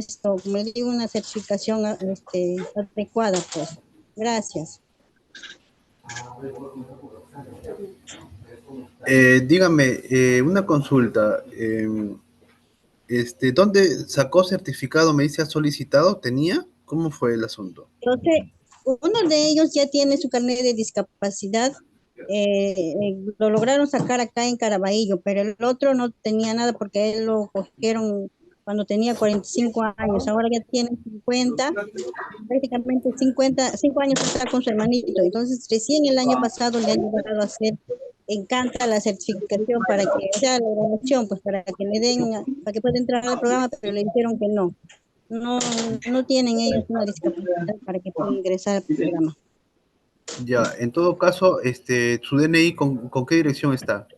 como les digo, una certificación adecuada, pues. Gracias. Dígame, una consulta. ¿Dónde sacó certificado? Me dice, ¿ha solicitado? ¿Tenía? ¿Cómo fue el asunto? Entonces, uno de ellos ya tiene su carnet de discapacidad, lo lograron sacar acá en Caraballo, pero el otro no tenía nada porque él lo cogieron cuando tenía 45 años, ahora ya tiene 50, prácticamente 5 años está con su hermanito, entonces recién el año pasado le han llegado a hacer encanta la certificación para que, o sea, la evaluación, pues para que le den, para que pueda entrar al programa, pero le dijeron que no, no tienen ellos una discapacidad para que puedan ingresar al programa. Ya, en todo caso, su DNI, ¿con qué dirección está?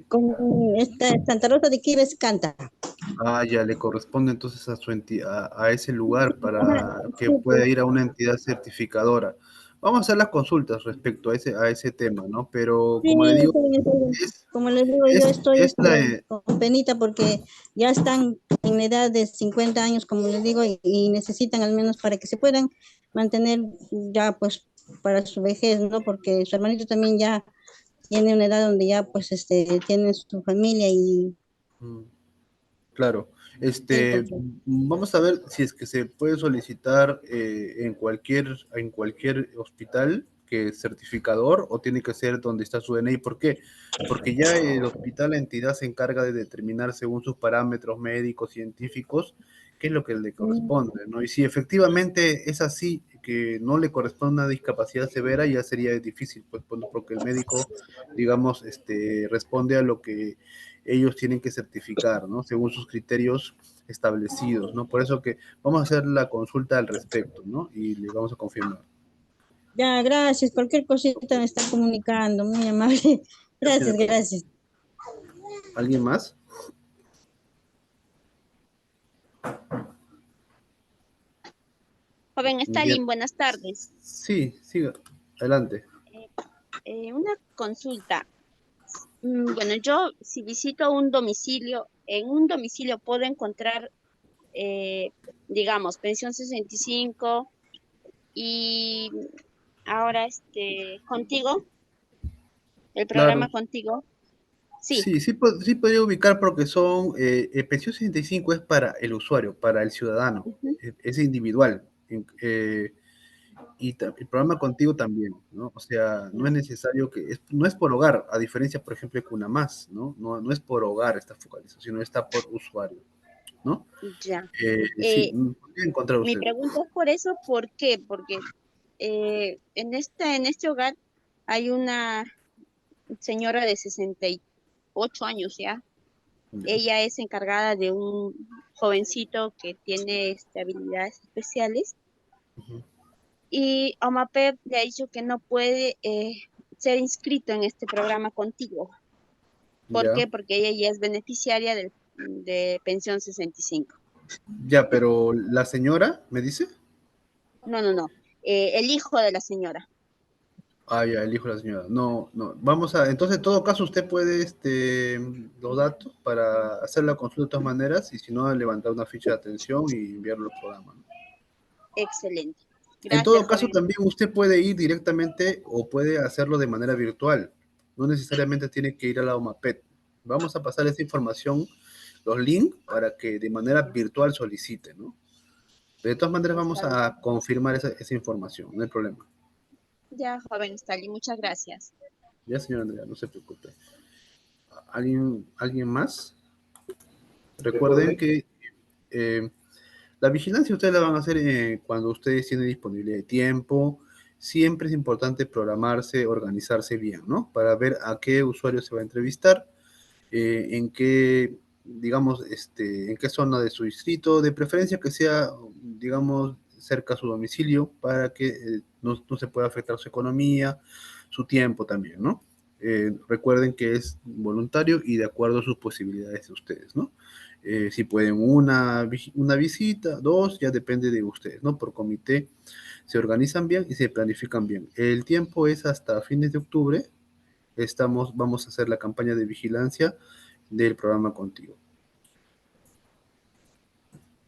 Con esta Santa Rosa de Quibes Canta. Ah, ya, le corresponde entonces a a ese lugar Ajá, para que sí, pues, pueda ir a una entidad certificadora. Vamos a hacer las consultas respecto a ese tema, ¿no? Pero sí, como le digo, sí. es, Como les digo, yo estoy es la, con penita porque ya están en la edad de 50 años, como les digo, y necesitan al menos para que se puedan mantener ya pues para su vejez, ¿no? Porque su hermanito también ya tiene una edad donde ya pues tiene su familia y mm, claro, entonces, vamos a ver si es que se puede solicitar en cualquier hospital que es certificador o tiene que ser donde está su DNI. ¿Por qué? Porque ya el hospital, la entidad se encarga de determinar según sus parámetros médicos, científicos, qué es lo que le corresponde, ¿no? Y si efectivamente es así, que no le corresponde una discapacidad severa, ya sería difícil, pues, porque el médico, digamos, responde a lo que ellos tienen que certificar, ¿no? Según sus criterios establecidos, ¿no? Por eso que vamos a hacer la consulta al respecto, ¿no? Y le vamos a confirmar. ya, gracias. Cualquier cosita me está comunicando, muy amable. Gracias, gracias. ¿Alguien más? Joven Bien. Stalin, buenas tardes. Sí, siga. Adelante. Una consulta. Bueno, yo si visito un domicilio, en un domicilio puedo encontrar, eh, digamos, pensión 65 y ahora contigo, el Claro. programa contigo. Sí. Sí, sí podría ubicar porque son, pensión 65 es para el usuario, para el ciudadano, Ujú. es individual. Y el programa contigo también, ¿no? O sea, no es necesario no es por hogar, a diferencia, por ejemplo, de Cunamás, ¿no? No es por hogar esta focalización, sino está por usuario, ¿no? Ya. Sí, Eh, podría encontrar Mi usted. pregunta es por eso, ¿por qué? Porque en este hogar hay una señora de 68 años ya. Ya. Ella es encargada de un jovencito que tiene habilidades especiales Ujú. y OMAPEP le ha dicho que no puede ser inscrito en este programa contigo. ¿Por Ya, qué? Porque ella ya es beneficiaria de pensión 65. ya, pero la señora, ¿me dice? No, no, no. El hijo de la señora. Ah, ya, el hijo de la señora. No, no. Vamos a, entonces, en todo caso, usted puede, los datos para hacer la consulta de todas maneras y si no, levantar una ficha de atención y enviarlo al programa, ¿no? Excelente. En Gracias, todo caso, joven. también usted puede ir directamente o puede hacerlo de manera virtual. No necesariamente tiene que ir a la OMAPET. Vamos a pasar esa información, los links, para que de manera virtual solicite, ¿no? De todas maneras, vamos Está bien. a confirmar esa información, no hay problema. Ya, joven Stalin, muchas gracias. Ya, señor Andrea, no se preocupe. ¿Alguien más? Recuerden que eh, la vigilancia ustedes la van a hacer cuando ustedes tienen disponibilidad de tiempo. Siempre es importante programarse, organizarse bien, ¿no? Para ver a qué usuario se va a entrevistar, en qué, digamos, en qué zona de su distrito, de preferencia que sea, digamos, cerca a su domicilio, para que no se pueda afectar su economía, su tiempo también, ¿no? Recuerden que es voluntario y de acuerdo a sus posibilidades de ustedes, ¿no? Si pueden una visita, dos, ya depende de ustedes, ¿no? Por comité se organizan bien y se planifican bien. El tiempo es hasta fines de octubre. Vamos a hacer la campaña de vigilancia del programa contigo.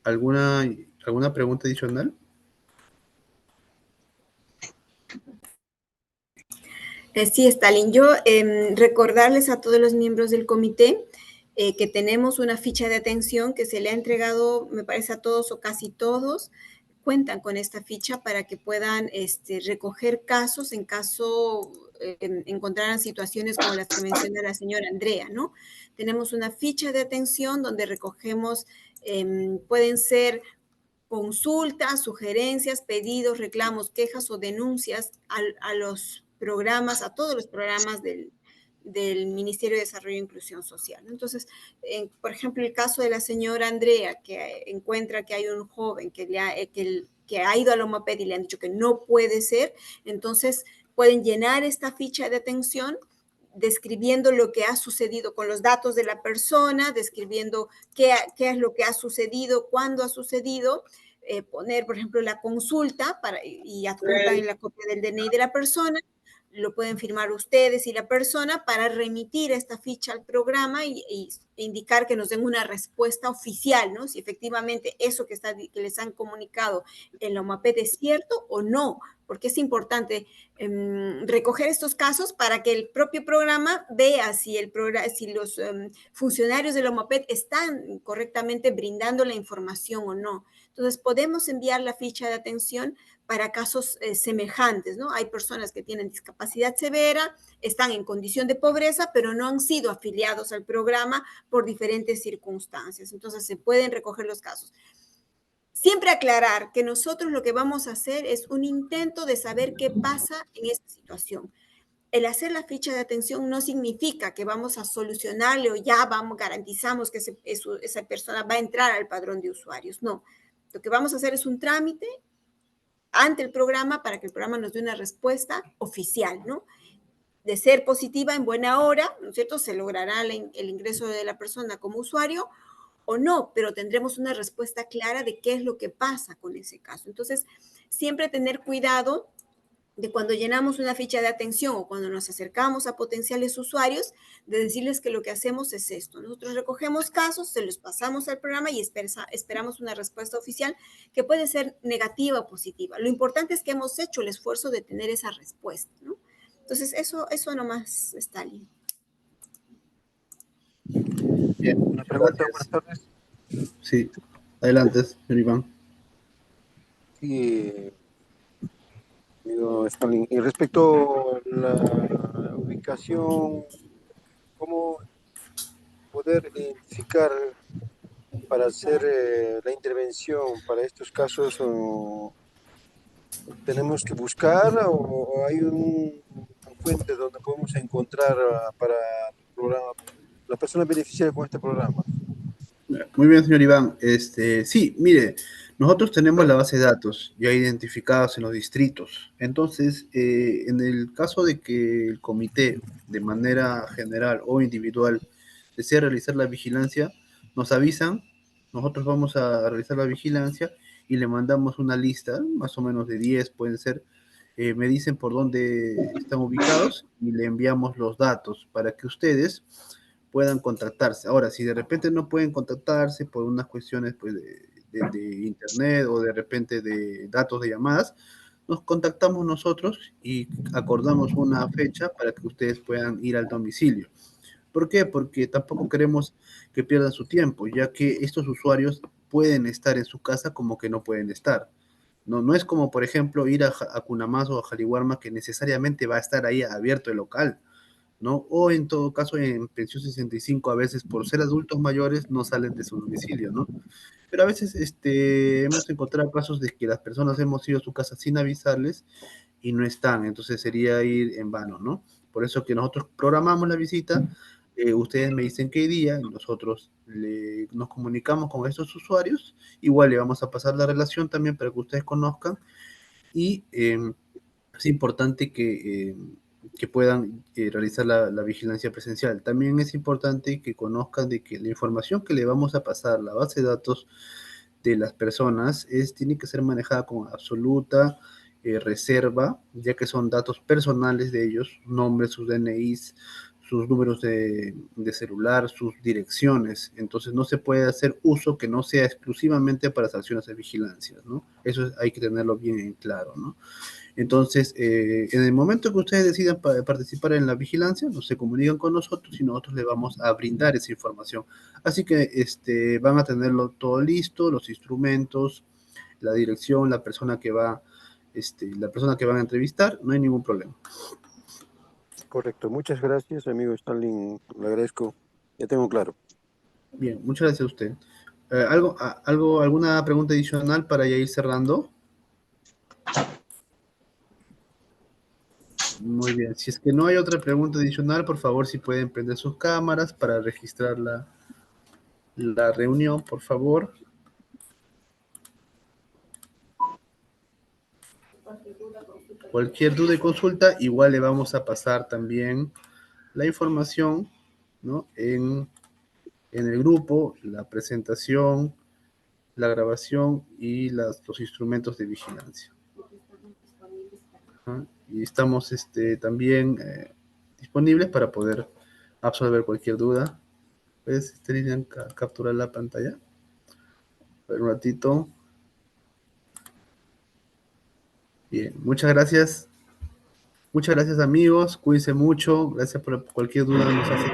¿Alguna pregunta adicional? Sí, Stalin. Yo recordarles a todos los miembros del comité que tenemos una ficha de atención que se le ha entregado, me parece, a todos o casi todos. Cuentan con esta ficha para que puedan recoger casos en caso encontraran situaciones como las que menciona la señora Andrea, ¿no? Tenemos una ficha de atención donde recogemos, pueden ser consultas, sugerencias, pedidos, reclamos, quejas o denuncias a los programas, a todos los programas del Ministerio de Desarrollo e Inclusión Social. Entonces, por ejemplo, el caso de la señora Andrea, que encuentra que hay un joven que ha ido a la OMAPED y le han dicho que no puede ser, entonces pueden llenar esta ficha de atención describiendo lo que ha sucedido con los datos de la persona, describiendo qué es lo que ha sucedido, cuándo ha sucedido, poner, por ejemplo, la consulta y adjuntan en la copia del DNI de la persona, lo pueden firmar ustedes y la persona para remitir esta ficha al programa y indicar que nos den una respuesta oficial, ¿no? Si efectivamente eso que les han comunicado en la OMAPET es cierto o no, porque es importante recoger estos casos para que el propio programa vea si los funcionarios de la OMAPET están correctamente brindando la información o no. Entonces, podemos enviar la ficha de atención para casos semejantes, ¿no? Hay personas que tienen discapacidad severa, están en condición de pobreza, pero no han sido afiliados al programa por diferentes circunstancias. Entonces, se pueden recoger los casos. Siempre aclarar que nosotros lo que vamos a hacer es un intento de saber qué pasa en esta situación. El hacer la ficha de atención no significa que vamos a solucionarle o ya garantizamos que esa persona va a entrar al padrón de usuarios. No, lo que vamos a hacer es un trámite ante el programa para que el programa nos dé una respuesta oficial, ¿no? De ser positiva en buena hora, ¿no es cierto? Se logrará el ingreso de la persona como usuario o no, pero tendremos una respuesta clara de qué es lo que pasa con ese caso. Entonces, siempre tener cuidado de cuando llenamos una ficha de atención o cuando nos acercamos a potenciales usuarios, de decirles que lo que hacemos es esto. Nosotros recogemos casos, se los pasamos al programa y esperamos una respuesta oficial que puede ser negativa o positiva. Lo importante es que hemos hecho el esfuerzo de tener esa respuesta, ¿no? Entonces, eso nomás, Stalin. Bien, Una pregunta, buenas gracias. tardes. Sí, adelante, señor Iván. Sí, amigo Stalin. Y respecto a la ubicación, ¿cómo poder identificar para hacer la intervención para estos casos? ¿O tenemos que buscar o hay una fuente donde podemos encontrar para el programa, la persona beneficiaria con este programa? Muy bien, señor Iván. Sí, mire, nosotros tenemos la base de datos ya identificados en los distritos. Entonces, en el caso de que el comité, de manera general o individual, desea realizar la vigilancia, nos avisan, nosotros vamos a realizar la vigilancia y le mandamos una lista, más o menos de 10 pueden ser, me dicen por dónde están ubicados y le enviamos los datos para que ustedes puedan contactarse. Ahora, si de repente no pueden contactarse por unas cuestiones pues, de internet o de repente de datos de llamadas, nos contactamos nosotros y acordamos una fecha para que ustedes puedan ir al domicilio. ¿Por qué? Porque tampoco queremos que pierdan su tiempo, ya que estos usuarios pueden estar en su casa como que no pueden estar. No, no es como, por ejemplo, ir a Cunamás o a Jaliwarma, que necesariamente va a estar ahí abierto el local, ¿no? O en todo caso, en pensión 65, a veces por ser adultos mayores no salen de su domicilio, ¿no? Pero a veces hemos encontrado casos de que las personas hemos ido a su casa sin avisarles y no están, entonces sería ir en vano, ¿no? Por eso que nosotros programamos la visita, ustedes me dicen qué día, y nosotros nos comunicamos con estos usuarios, igual le vamos a pasar la relación también para que ustedes conozcan y es importante que puedan realizar la vigilancia presencial. También es importante que conozcan de que la información que le vamos a pasar, la base de datos de las personas, tiene que ser manejada con absoluta reserva, ya que son datos personales de ellos, nombres, sus DNIs, sus números de celular, sus direcciones. Entonces no se puede hacer uso que no sea exclusivamente para sanciones de vigilancia, ¿no? Eso hay que tenerlo bien en claro, ¿no? Entonces, en el momento que ustedes decidan participar en la vigilancia, no se comunican con nosotros y nosotros les vamos a brindar esa información. Así que van a tenerlo todo listo, los instrumentos, la dirección, la persona que van a entrevistar, no hay ningún problema. Correcto. Muchas gracias, amigo Stalin. Le agradezco. Ya tengo claro. Bien, muchas gracias a usted. ¿Alguna pregunta adicional para ya ir cerrando? Muy bien, si es que no hay otra pregunta adicional, por favor, si pueden prender sus cámaras para registrar la reunión, por favor. Cualquier duda y consulta, igual le vamos a pasar también la información, ¿no? En el grupo, la presentación, la grabación y los instrumentos de vigilancia. ¿Ah? Y estamos también disponibles para poder absorber cualquier duda. ¿Puedes, Lilian, capturar la pantalla? A ver, un ratito. Bien, muchas gracias. Muchas gracias, amigos. Cuídense mucho. Gracias por cualquier duda. Nos hace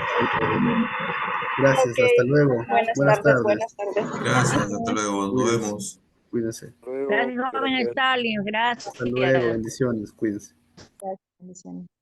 Gracias, Ok, hasta luego. buenas Buenas tardes, tardes. buenas tardes. Gracias, hasta luego, nos Cuídense. vemos. Cuídense. Luego, Gracias, joven gracias. Stalin. Hasta luego. Gracias. Bendiciones. Cuídense. Gracias, bendiciones.